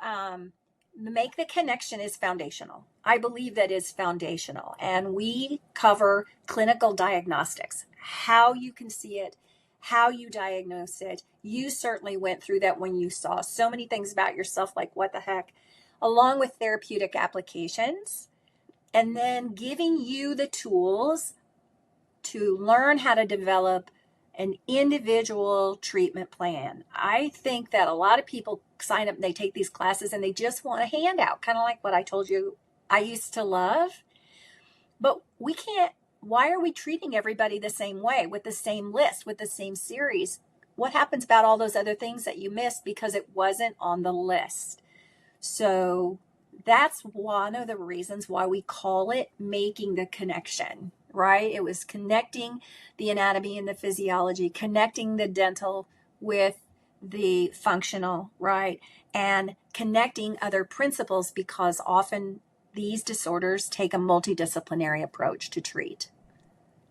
make the connection is foundational. I believe that is foundational. And we cover clinical diagnostics, how you can see it, how you diagnose it. You certainly went through that when you saw so many things about yourself, like what the heck, along with therapeutic applications, and then giving you the tools to learn how to develop an individual treatment plan. I think that a lot of people sign up and they take these classes and they just want a handout, kind of like what I told you I used to love. But we can't, why are we treating everybody the same way, with the same list, with the same series? What happens about all those other things that you missed because it wasn't on the list? So that's one of the reasons why we call it making the connection, right? It was connecting the anatomy and the physiology, connecting the dental with the functional, right? And connecting other principles, because often these disorders take a multidisciplinary approach to treat.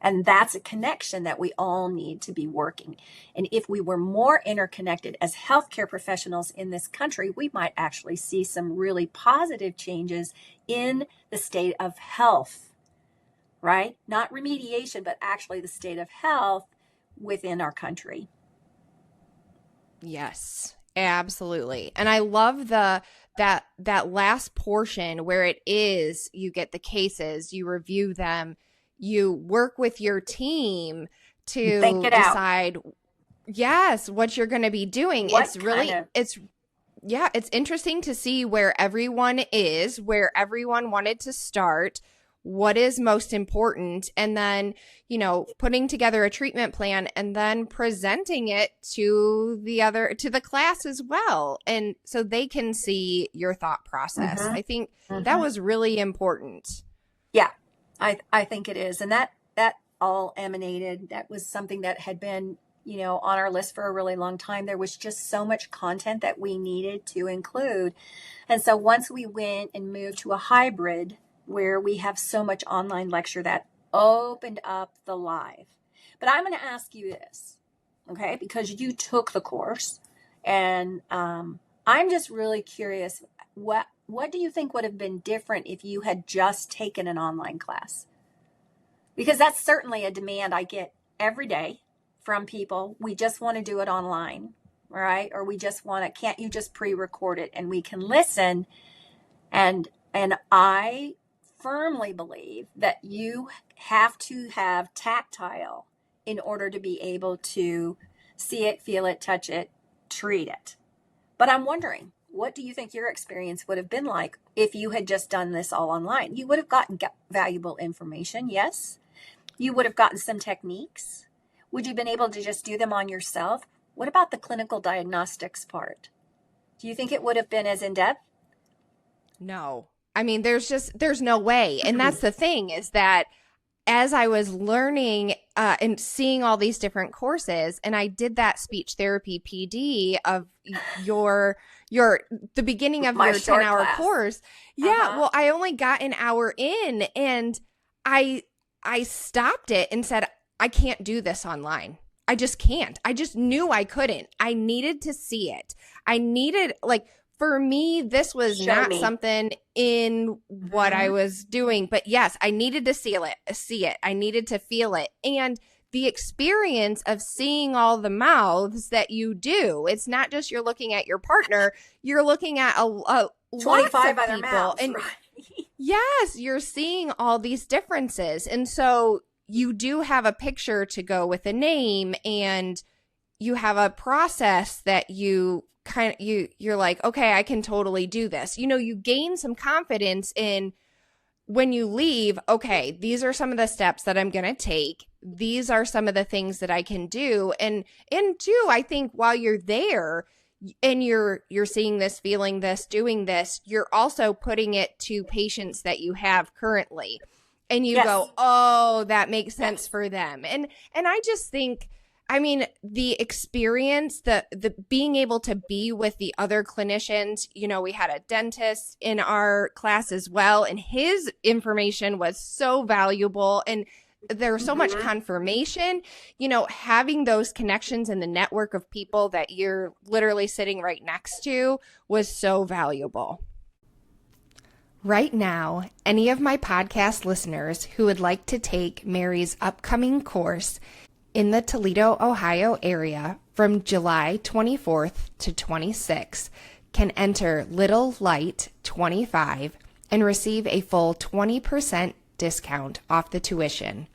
And that's a connection that we all need to be working. And if we were more interconnected as healthcare professionals in this country, we might actually see some really positive changes in the state of health, right? Not remediation, but actually the state of health within our country. Yes, absolutely. And I love that last portion where it is, you get the cases, you review them, you work with your team to decide, yes, what you're going to be doing. It's interesting to see where everyone is, where everyone wanted to start, what is most important, and then, putting together a treatment plan and then presenting it to the class as well. And so they can see your thought process. I think that was really important. Yeah. I think it is. And that all emanated, that was something that had been, on our list for a really long time. There was just so much content that we needed to include. And so once we went and moved to a hybrid where we have so much online lecture, that opened up the live. But I'm going to ask you this, okay? Because you took the course, and I'm just really curious, what do you think would have been different if you had just taken an online class? Because that's certainly a demand I get every day from people. We just want to do it online, right? Or we just want to, can't you just pre-record it and we can listen? And I firmly believe that you have to have tactile in order to be able to see it, feel it, touch it, treat it. But I'm wondering, what do you think your experience would have been like if you had just done this all online? You would have gotten valuable information, yes. You would have gotten some techniques. Would you have been able to just do them on yourself? What about the clinical diagnostics part? Do you think it would have been as in-depth? No. I mean, there's no way. And that's the thing, is that as I was learning and seeing all these different courses, and I did that speech therapy PD of the beginning of your 10-hour course. Yeah. Well, I only got an hour in, and I stopped it and said, I can't do this online. I just can't. I just knew I couldn't. I needed to see it. I needed, like, for me, this was not something in what I was doing, but yes, I needed to see it. I needed to feel it. And the experience of seeing all the mouths that you do, it's not just you're looking at your partner, you're looking at a 25 other people. mouths, And right? yes, you're seeing all these differences. And so you do have a picture to go with a name, and you have a process that you're like, okay, I can totally do this. You gain some confidence in when you leave. Okay, these are some of the steps that I'm going to take. These are some of the things that I can do. And too, I think while you're there and you're seeing this, feeling this, doing this, you're also putting it to patients that you have currently. And you go, oh, that makes sense for them. And I just think, I mean, the experience, the being able to be with the other clinicians, we had a dentist in our class as well, and his information was so valuable. And there's so much confirmation, having those connections in the network of people that you're literally sitting right next to was so valuable. Right now, any of my podcast listeners who would like to take Mary's upcoming course in the Toledo, Ohio area from July 24th to 26th can enter Little Light 25 and receive a full 20% discount off the tuition.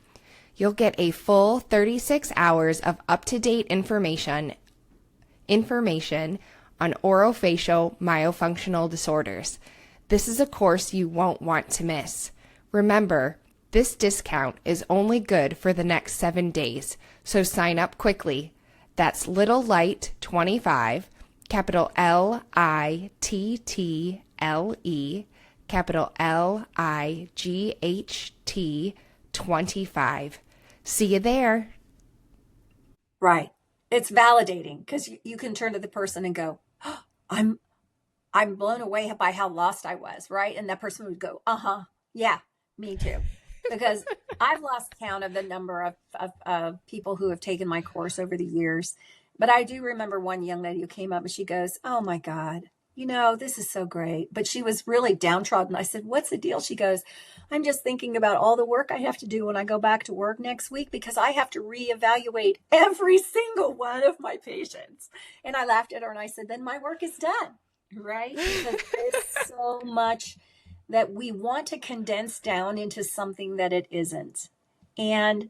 You'll get a full 36 hours of up-to-date information on orofacial myofunctional disorders. This is a course you won't want to miss. Remember, this discount is only good for the next 7 days, so sign up quickly. That's Little Light 25, capital L-I-T-T-L-E, capital L-I-G-H-T 25. See you there. Right. It's validating because you can turn to the person and go, oh, I'm blown away by how lost I was, right? And that person would go, yeah, me too. Because I've lost count of the number of people who have taken my course over the years. But I do remember one young lady who came up and she goes, oh my God, this is so great. But she was really downtrodden. I said, what's the deal? She goes, I'm just thinking about all the work I have to do when I go back to work next week because I have to reevaluate every single one of my patients. And I laughed at her and I said, then my work is done. Right? Because there's so much that we want to condense down into something that it isn't. And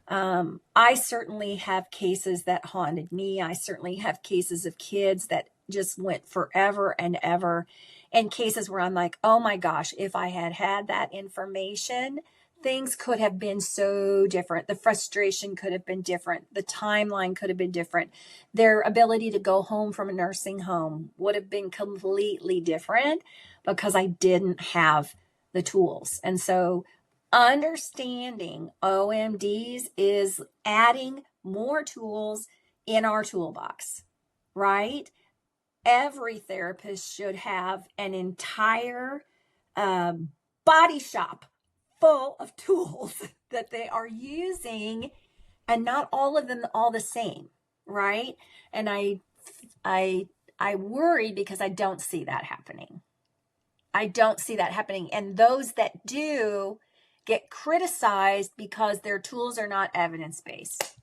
I certainly have cases that haunted me. I certainly have cases of kids that just went forever and ever, and cases where I'm like, oh my gosh, if I had had that information, things could have been so different. The frustration could have been different. The timeline could have been different. Their ability to go home from a nursing home would have been completely different because I didn't have the tools. And so understanding OMDs is adding more tools in our toolbox, right? Every therapist should have an entire body shop full of tools that they are using, and not all of them all the same, right? And I worry because I don't see that happening. And those that do get criticized because their tools are not evidence-based,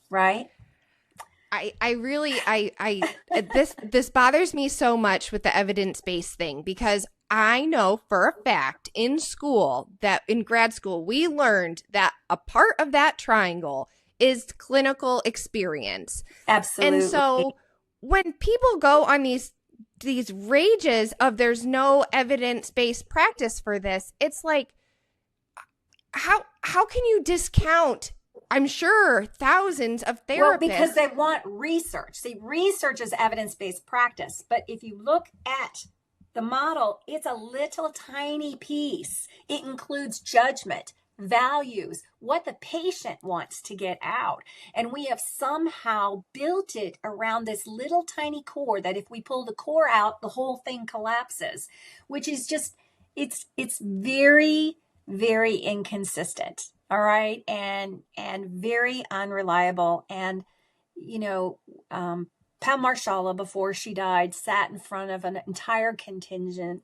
right? This bothers me so much with the evidence-based thing, because I know for a fact in school that in grad school, we learned that a part of that triangle is clinical experience. Absolutely. And so when people go on these rages of there's no evidence-based practice for this, it's like, how can you discount I'm sure thousands of therapists. Well, because they want research. See, research is evidence-based practice. But if you look at the model, it's a little tiny piece. It includes judgment, values, what the patient wants to get out. And we have somehow built it around this little tiny core that if we pull the core out, the whole thing collapses, which is just, it's very, very inconsistent. All right. And very unreliable. And, Pam Marshala, before she died, sat in front of an entire contingent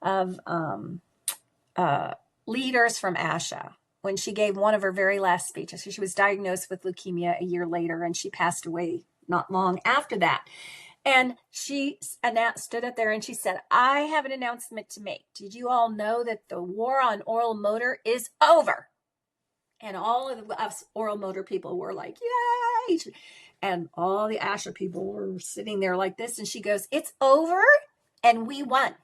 of leaders from ASHA when she gave one of her very last speeches. She was diagnosed with leukemia a year later, and she passed away not long after that. And she stood up there and she said, I have an announcement to make. Did you all know that the war on oral motor is over? And all of us oral motor people were like, yay! And all the ASHA people were sitting there like this. And she goes, it's over and we won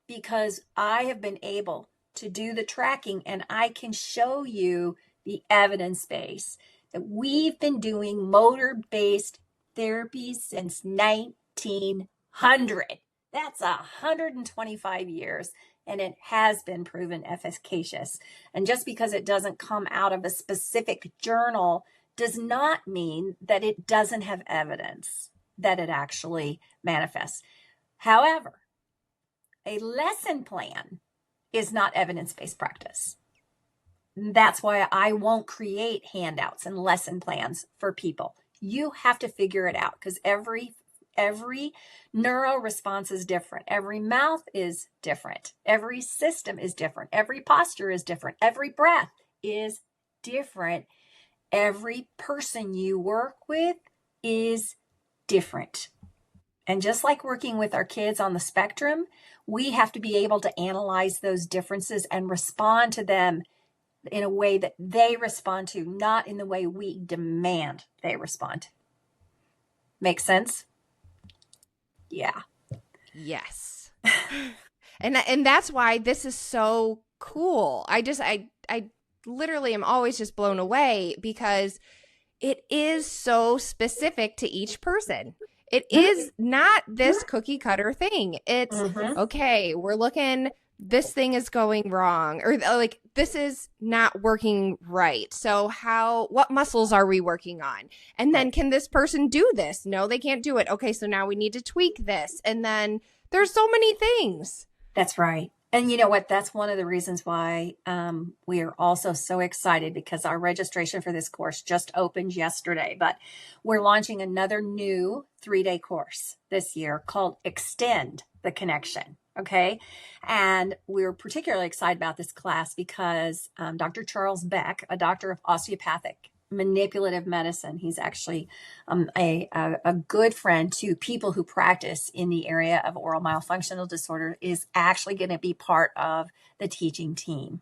because I have been able to do the tracking and I can show you the evidence base that we've been doing motor-based therapy since 1900. That's 125 years. And it has been proven efficacious. And just because it doesn't come out of a specific journal does not mean that it doesn't have evidence that it actually manifests. However, a lesson plan is not evidence-based practice. That's why I won't create handouts and lesson plans for people. You have to figure it out because every neuro response is different. Every mouth is different. Every system is different. Every posture is different. Every breath is different. Every person you work with is different. And just like working with our kids on the spectrum, we have to be able to analyze those differences and respond to them in a way that they respond to, not in the way we demand they respond to. Make sense? Yeah. Yes. and that's why this is so cool. I literally am always just blown away because it is so specific to each person. It is not this cookie cutter thing. It's okay, we're looking, this thing is going wrong, or like this is not working right. So what muscles are we working on? And then can this person do this? No, they can't do it. Okay, so now we need to tweak this. And then there's so many things. That's right. And you know what? That's one of the reasons why we are also so excited because our registration for this course just opened yesterday. But we're launching another new 3-day course this year called Extend the Connection. Okay. And we're particularly excited about this class because Dr. Charles Beck, a doctor of osteopathic manipulative medicine, he's actually a good friend to people who practice in the area of oral myofunctional disorder, is actually going to be part of the teaching team.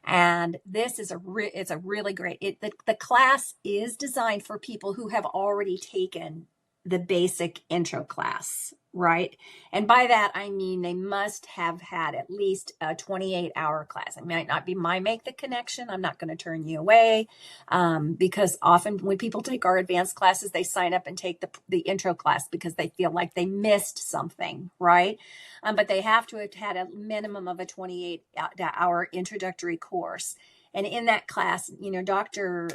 And this is it's a really great, the class is designed for people who have already taken the basic intro class, right? And by that, I mean they must have had at least a 28-hour class. It might not be my Make the Connection. I'm not going to turn you away because often when people take our advanced classes, they sign up and take the intro class because they feel like they missed something, right? But they have to have had a minimum of a 28-hour introductory course. And in that class, Dr.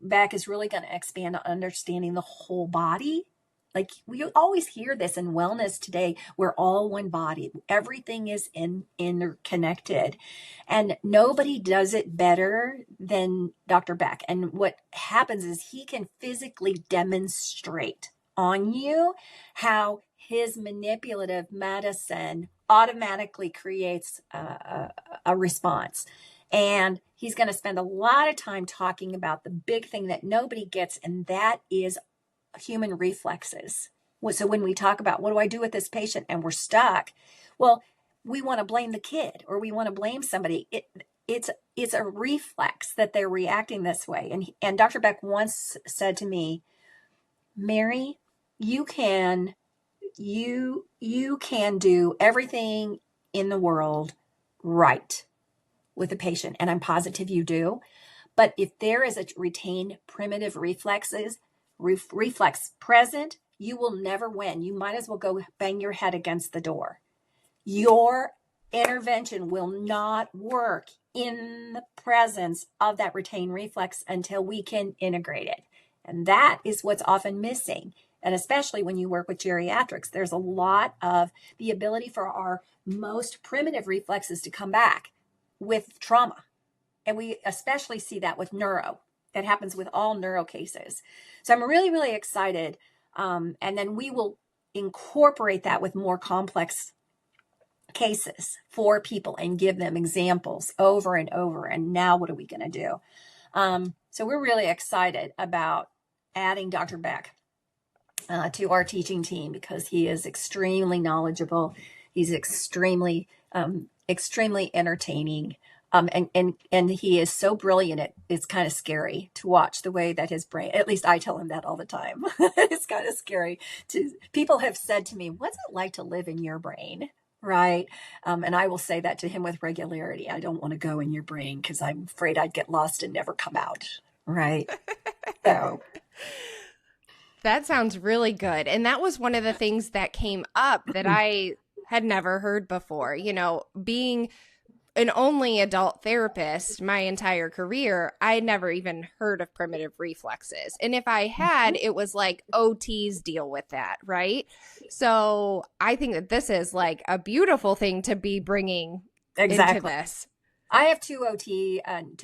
Beck is really going to expand on understanding the whole body. Like we always hear this in wellness today, we're all one body. Everything is interconnected. And nobody does it better than Dr. Beck. And what happens is he can physically demonstrate on you how his manipulative medicine automatically creates a response. And he's going to spend a lot of time talking about the big thing that nobody gets, and that is human reflexes. So when we talk about what do I do with this patient and we're stuck, well, we want to blame the kid or we want to blame somebody. It's a reflex that they're reacting this way. And Dr. Beck once said to me, Mary, you can do everything in the world right with a patient, and I'm positive you do. But if there is a retained primitive reflex present, you will never win. You might as well go bang your head against the door. Your intervention will not work in the presence of that retained reflex until we can integrate it. And that is what's often missing. And especially when you work with geriatrics, there's a lot of the ability for our most primitive reflexes to come back with trauma. And we especially see that with neuro. That happens with all neuro cases. So I'm really, really excited. And then we will incorporate that with more complex cases for people and give them examples over and over. And now what are we going to do? So we're really excited about adding Dr. Beck to our teaching team because he is extremely knowledgeable. He's extremely entertaining. And he is so brilliant. It's kind of scary to watch the way that his brain, at least I tell him that all the time. It's kind of scary people have said to me, what's it like to live in your brain? Right. And I will say that to him with regularity. I don't want to go in your brain because I'm afraid I'd get lost and never come out. Right. So that sounds really good. And that was one of the things that came up that I had never heard before. You know, being an only adult therapist my entire career, I had never even heard of primitive reflexes. And if I had, it was like OTs deal with that, right? So I think that this is like a beautiful thing to be bringing into this. I have two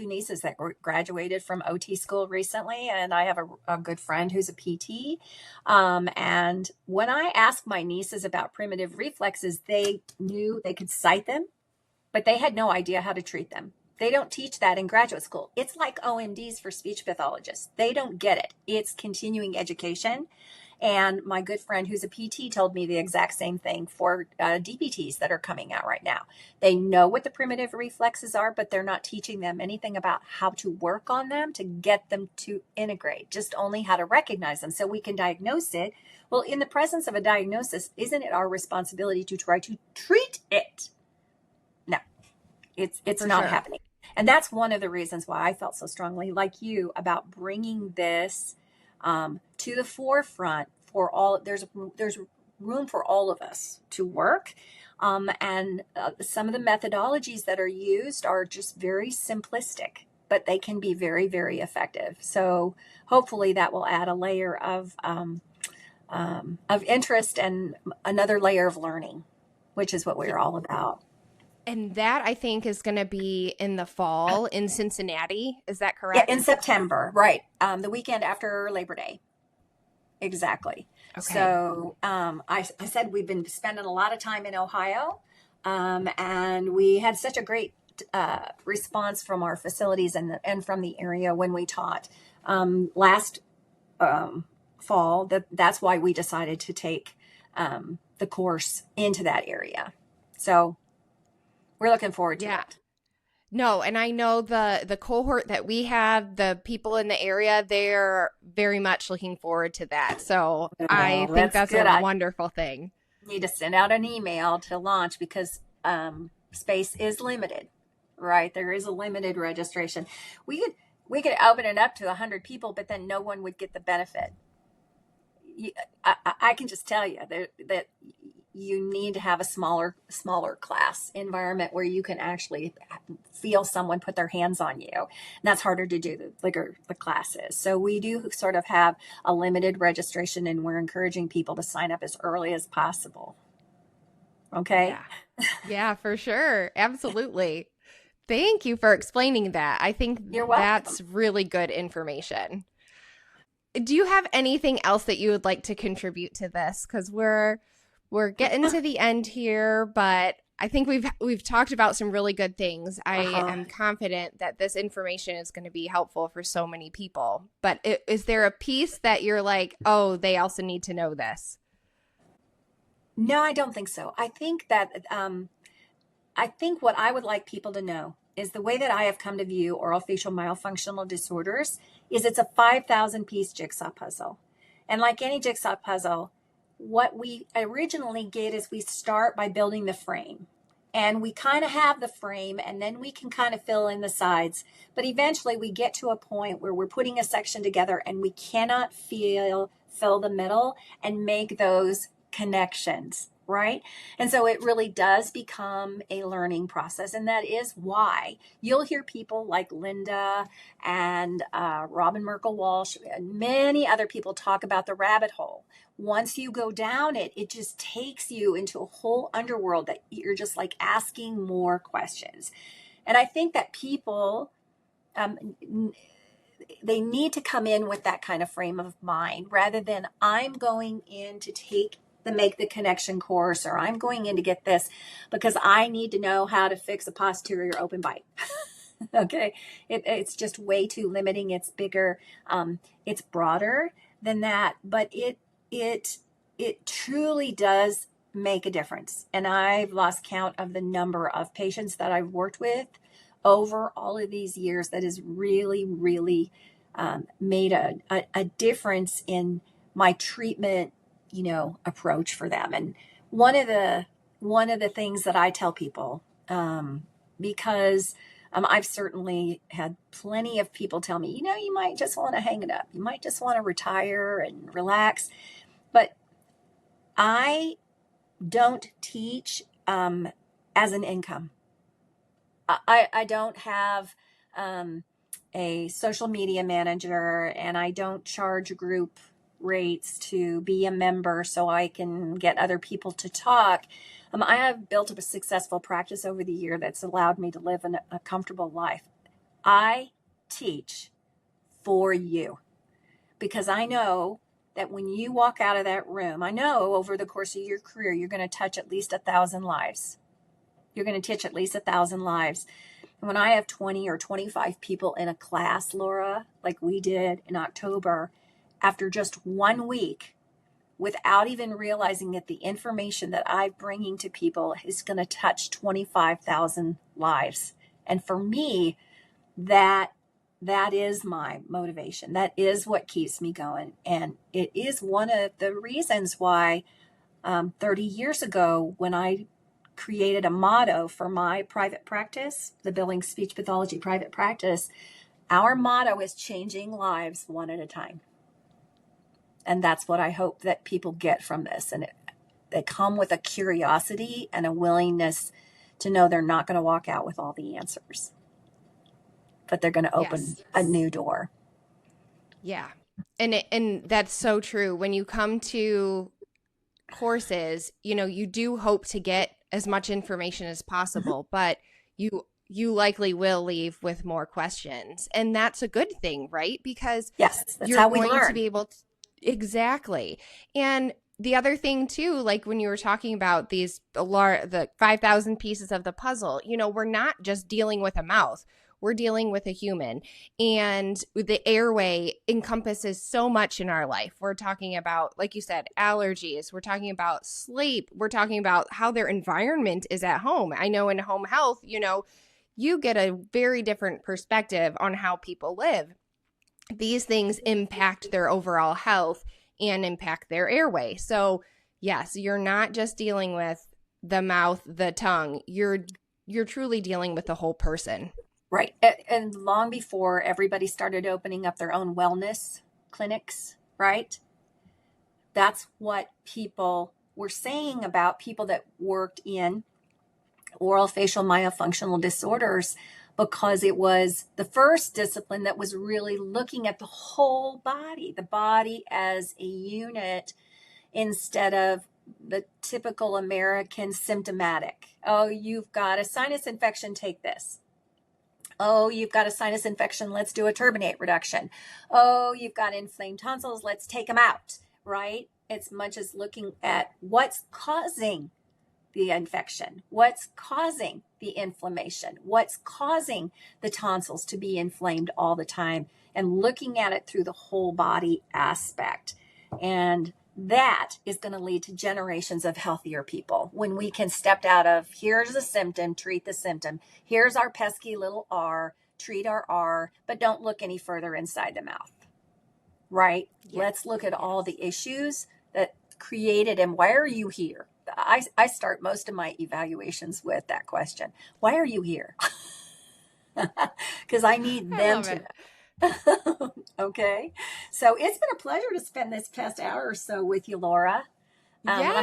nieces that graduated from OT school recently, and I have a good friend who's a PT. And when I asked my nieces about primitive reflexes, they knew they could cite them, but they had no idea how to treat them. They don't teach that in graduate school. It's like OMDs for speech pathologists. They don't get it. It's continuing education. And my good friend who's a PT told me the exact same thing for DPTs that are coming out right now. They know what the primitive reflexes are, but they're not teaching them anything about how to work on them to get them to integrate, just only how to recognize them so we can diagnose it. Well, in the presence of a diagnosis, isn't it our responsibility to try to treat it? No, it's not happening. And that's one of the reasons why I felt so strongly, like you, about bringing this to the forefront for all. There's room for all of us to work. And some of the methodologies that are used are just very simplistic, but they can be very, very effective. So hopefully that will add a layer of interest and another layer of learning, which is what we're all about. And that, I think, is going to be in the fall in Cincinnati. Is that correct? Yeah, in September, right. The weekend after Labor Day. Exactly. Okay. So I said we've been spending a lot of time in Ohio, and we had such a great response from our facilities and from the area when we taught last fall. That's why we decided to take the course into that area. So we're looking forward to that. No, and I know the cohort that we have, the people in the area, they're very much looking forward to that. So I think that's a wonderful thing. Need to send out an email to launch because space is limited, right? There is a limited registration. We could open it up to 100 people, but then no one would get the benefit. I can just tell you that you need to have a smaller class environment where you can actually feel someone put their hands on you. And that's harder to do the bigger the class is. So we do sort of have a limited registration, and we're encouraging people to sign up as early as possible. Okay? Yeah, for sure. Absolutely. Thank you for explaining that. I think that's really good information. Do you have anything else that you would like to contribute to this? Because we're getting to the end here, but I think we've talked about some really good things. I am confident that this information is going to be helpful for so many people. But is there a piece that you're like, oh, they also need to know this? No, I don't think so. I think that I think what I would like people to know is the way that I have come to view orofacial myofunctional disorders is it's a 5,000-piece jigsaw puzzle. And like any jigsaw puzzle, what we originally did is we start by building the frame. And we kind of have the frame, and then we can kind of fill in the sides. But eventually we get to a point where we're putting a section together and we cannot fill the middle and make those connections, right? And so it really does become a learning process. And that is why you'll hear people like Linda and Robin Merkel Walsh and many other people talk about the rabbit hole. Once you go down it, it just takes you into a whole underworld that you're just like asking more questions. And I think that people, they need to come in with that kind of frame of mind rather than I'm going in to take the Make the Connection course, or I'm going in to get this because I need to know how to fix a posterior open bite. Okay. It's just way too limiting. It's bigger. It's broader than that, but it truly does make a difference. And I've lost count of the number of patients that I've worked with over all of these years that has really, really made a difference in my treatment, approach for them. And one of the things that I tell people, because I've certainly had plenty of people tell me, you might just want to hang it up. You might just want to retire and relax. But I don't teach as an income. I don't have a social media manager, and I don't charge group rates to be a member so I can get other people to talk. I have built up a successful practice over the year that's allowed me to live a comfortable life. I teach for you because I know that when you walk out of that room, I know over the course of your career, you're going to touch at least 1,000 lives. You're going to teach at least 1,000 lives. And when I have 20 or 25 people in a class, Laura, like we did in October, after just 1 week, without even realizing that the information that I'm bringing to people is going to touch 25,000 lives. And for me, that is my motivation. That is what keeps me going. And it is one of the reasons why 30 years ago, when I created a motto for my private practice, the Billings Speech Pathology private practice, our motto is changing lives one at a time. And that's what I hope that people get from this. And they come with a curiosity and a willingness to know they're not going to walk out with all the answers, but they're going to open a new door. Yeah. And that's so true. When you come to courses, you do hope to get as much information as possible, but you likely will leave with more questions. And that's a good thing, right? Because yes, that's you're how we going learn. to be able to. Exactly. And the other thing too, like when you were talking about the 5,000 pieces of the puzzle, we're not just dealing with a mouth. We're dealing with a human, and the airway encompasses so much in our life. We're talking about, like you said, allergies. We're talking about sleep. We're talking about how their environment is at home. I know in home health, you get a very different perspective on how people live. These things impact their overall health and impact their airway. So yes, you're not just dealing with the mouth, the tongue. You're truly dealing with the whole person. Right. And long before everybody started opening up their own wellness clinics, right? That's what people were saying about people that worked in orofacial myofunctional disorders, because it was the first discipline that was really looking at the whole body, the body as a unit, instead of the typical American symptomatic. Oh, you've got a sinus infection, take this. Oh, you've got a sinus infection, let's do a turbinate reduction. Oh, you've got inflamed tonsils, let's take them out, right? It's much as looking at what's causing the infection, what's causing the inflammation, what's causing the tonsils to be inflamed all the time, and looking at it through the whole body aspect. And that is going to lead to generations of healthier people when we can step out of here's a symptom, treat the symptom. Here's our pesky little R, treat our R, but don't look any further inside the mouth, right? Yes. Let's look at all the issues that created and why are you here? I start most of my evaluations with that question. Why are you here? Because I need I them love to it. know. Okay. So it's been a pleasure to spend this past hour or so with you, Laura. And Yes.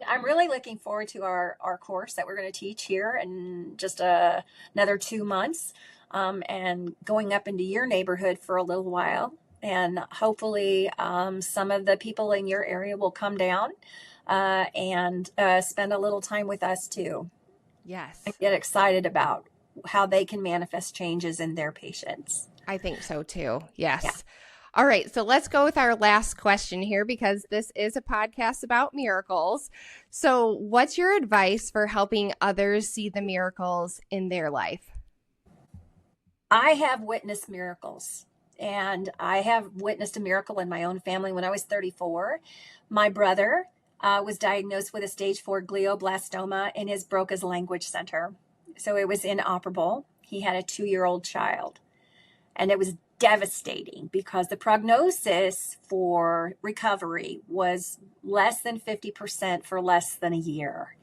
I'm really looking forward to our course that we're going to teach here in just another 2 months, and going up into your neighborhood for a little while. And hopefully, some of the people in your area will come down and spend a little time with us too, and Yes. get excited about how they can manifest changes in their patients. I think so too. Yeah. Yes. All right. So let's go with our last question here because this is a podcast about miracles. So, what's your advice for helping others see the miracles in their life? I have witnessed miracles, and I have witnessed a miracle in my own family. When I was 34, my brother was diagnosed with a stage 4 glioblastoma in his Broca's language center. So it was inoperable. He had a 2-year-old child, and it was devastating because the prognosis for recovery was less than 50% for less than a year.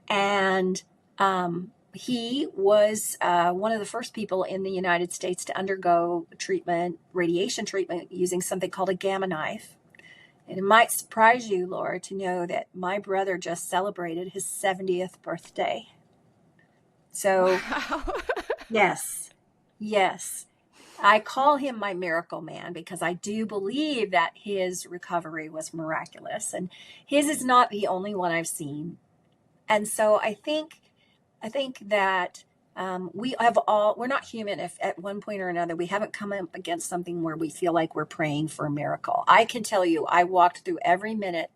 And he was one of the first people in the United States to undergo treatment, radiation treatment, using something called a gamma knife. And it might surprise you, Laura, to know that my brother just celebrated his 70th birthday. So, Wow. yes, yes. I call him my miracle man because I do believe that his recovery was miraculous. And his is not the only one I've seen. And so I think that we're not human if at one point or another we haven't come up against something where we feel like we're praying for a miracle. I can tell you, I walked through every minute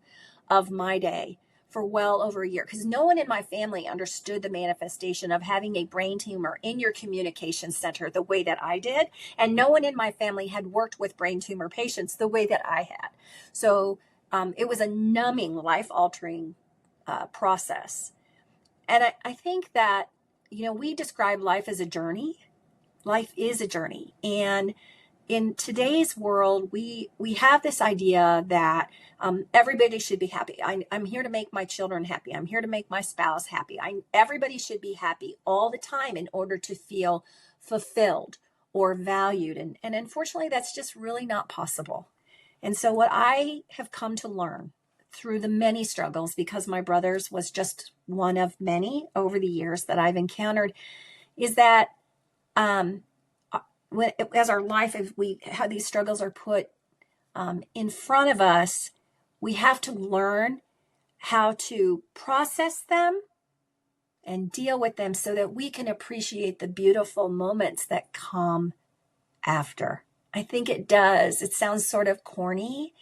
of my day for well over a year because no one in my family understood the manifestation of having a brain tumor in your communication center the way that I did. And no one in my family had worked with brain tumor patients the way that I had. So it was a numbing, life-altering process. And I think that, we describe life as a journey. Life is a journey. And in today's world, we have this idea that everybody should be happy. I'm here to make my children happy. I'm here to make my spouse happy. Everybody should be happy all the time in order to feel fulfilled or valued. And unfortunately, that's just really not possible. And so what I have come to learn through the many struggles, because my brother's was just one of many over the years that I've encountered, is that as our life, how these struggles are put in front of us, we have to learn how to process them and deal with them so that we can appreciate the beautiful moments that come after. I think it does. It sounds sort of corny,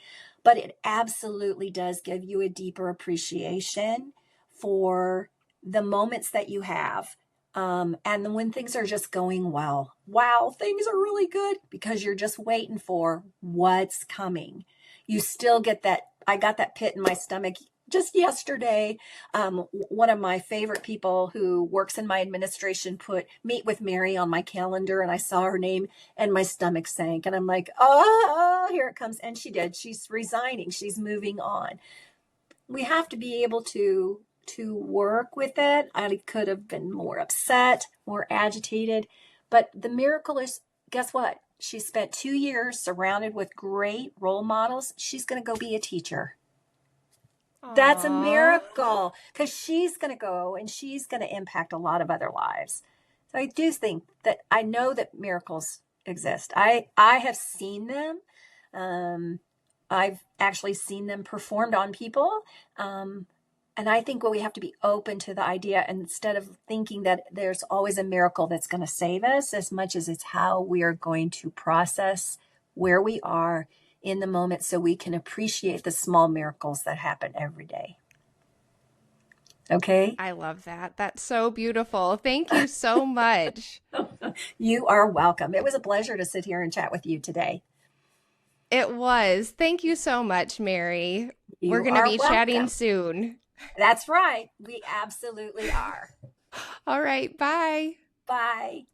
but it absolutely does give you a deeper appreciation for the moments that you have. And when things are just going well, wow, things are really good because you're just waiting for what's coming. You still get that. I got that pit in my stomach just yesterday. One of my favorite people who works in my administration put "Meet with Mary" on my calendar, and I saw her name and my stomach sank. And I'm like, oh, here it comes. And she did. She's resigning. She's moving on. We have to be able to work with it. I could have been more upset, more agitated. But the miracle is, guess what? She spent 2 years surrounded with great role models. She's going to go be a teacher. That's a Aww. miracle because she's going to go and she's going to impact a lot of other lives. So I do think that I know that miracles exist. I have seen them. I've actually seen them performed on people. And I think we have to be open to the idea, instead of thinking that there's always a miracle that's going to save us, as much as it's how we are going to process where we are in the moment so we can appreciate the small miracles that happen every day. Okay? I love that. That's so beautiful. Thank you so much. You are welcome. It was a pleasure to sit here and chat with you today. It was. Thank you so much, Mary. We're You going to are be welcome. chatting soon. That's right. We absolutely are. All right. Bye. Bye.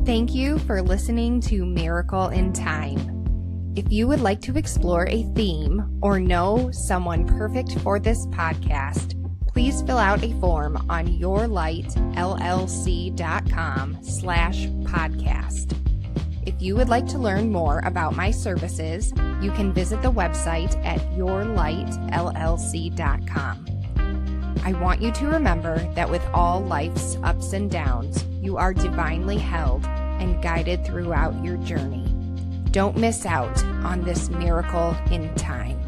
Thank you for listening to Miracle in Time. If you would like to explore a theme or know someone perfect for this podcast, please fill out a form on yourlightllc.com/podcast. If you would like to learn more about my services, you can visit the website at yourlightllc.com. I want you to remember that with all life's ups and downs, you are divinely held and guided throughout your journey. Don't miss out on this miracle in time.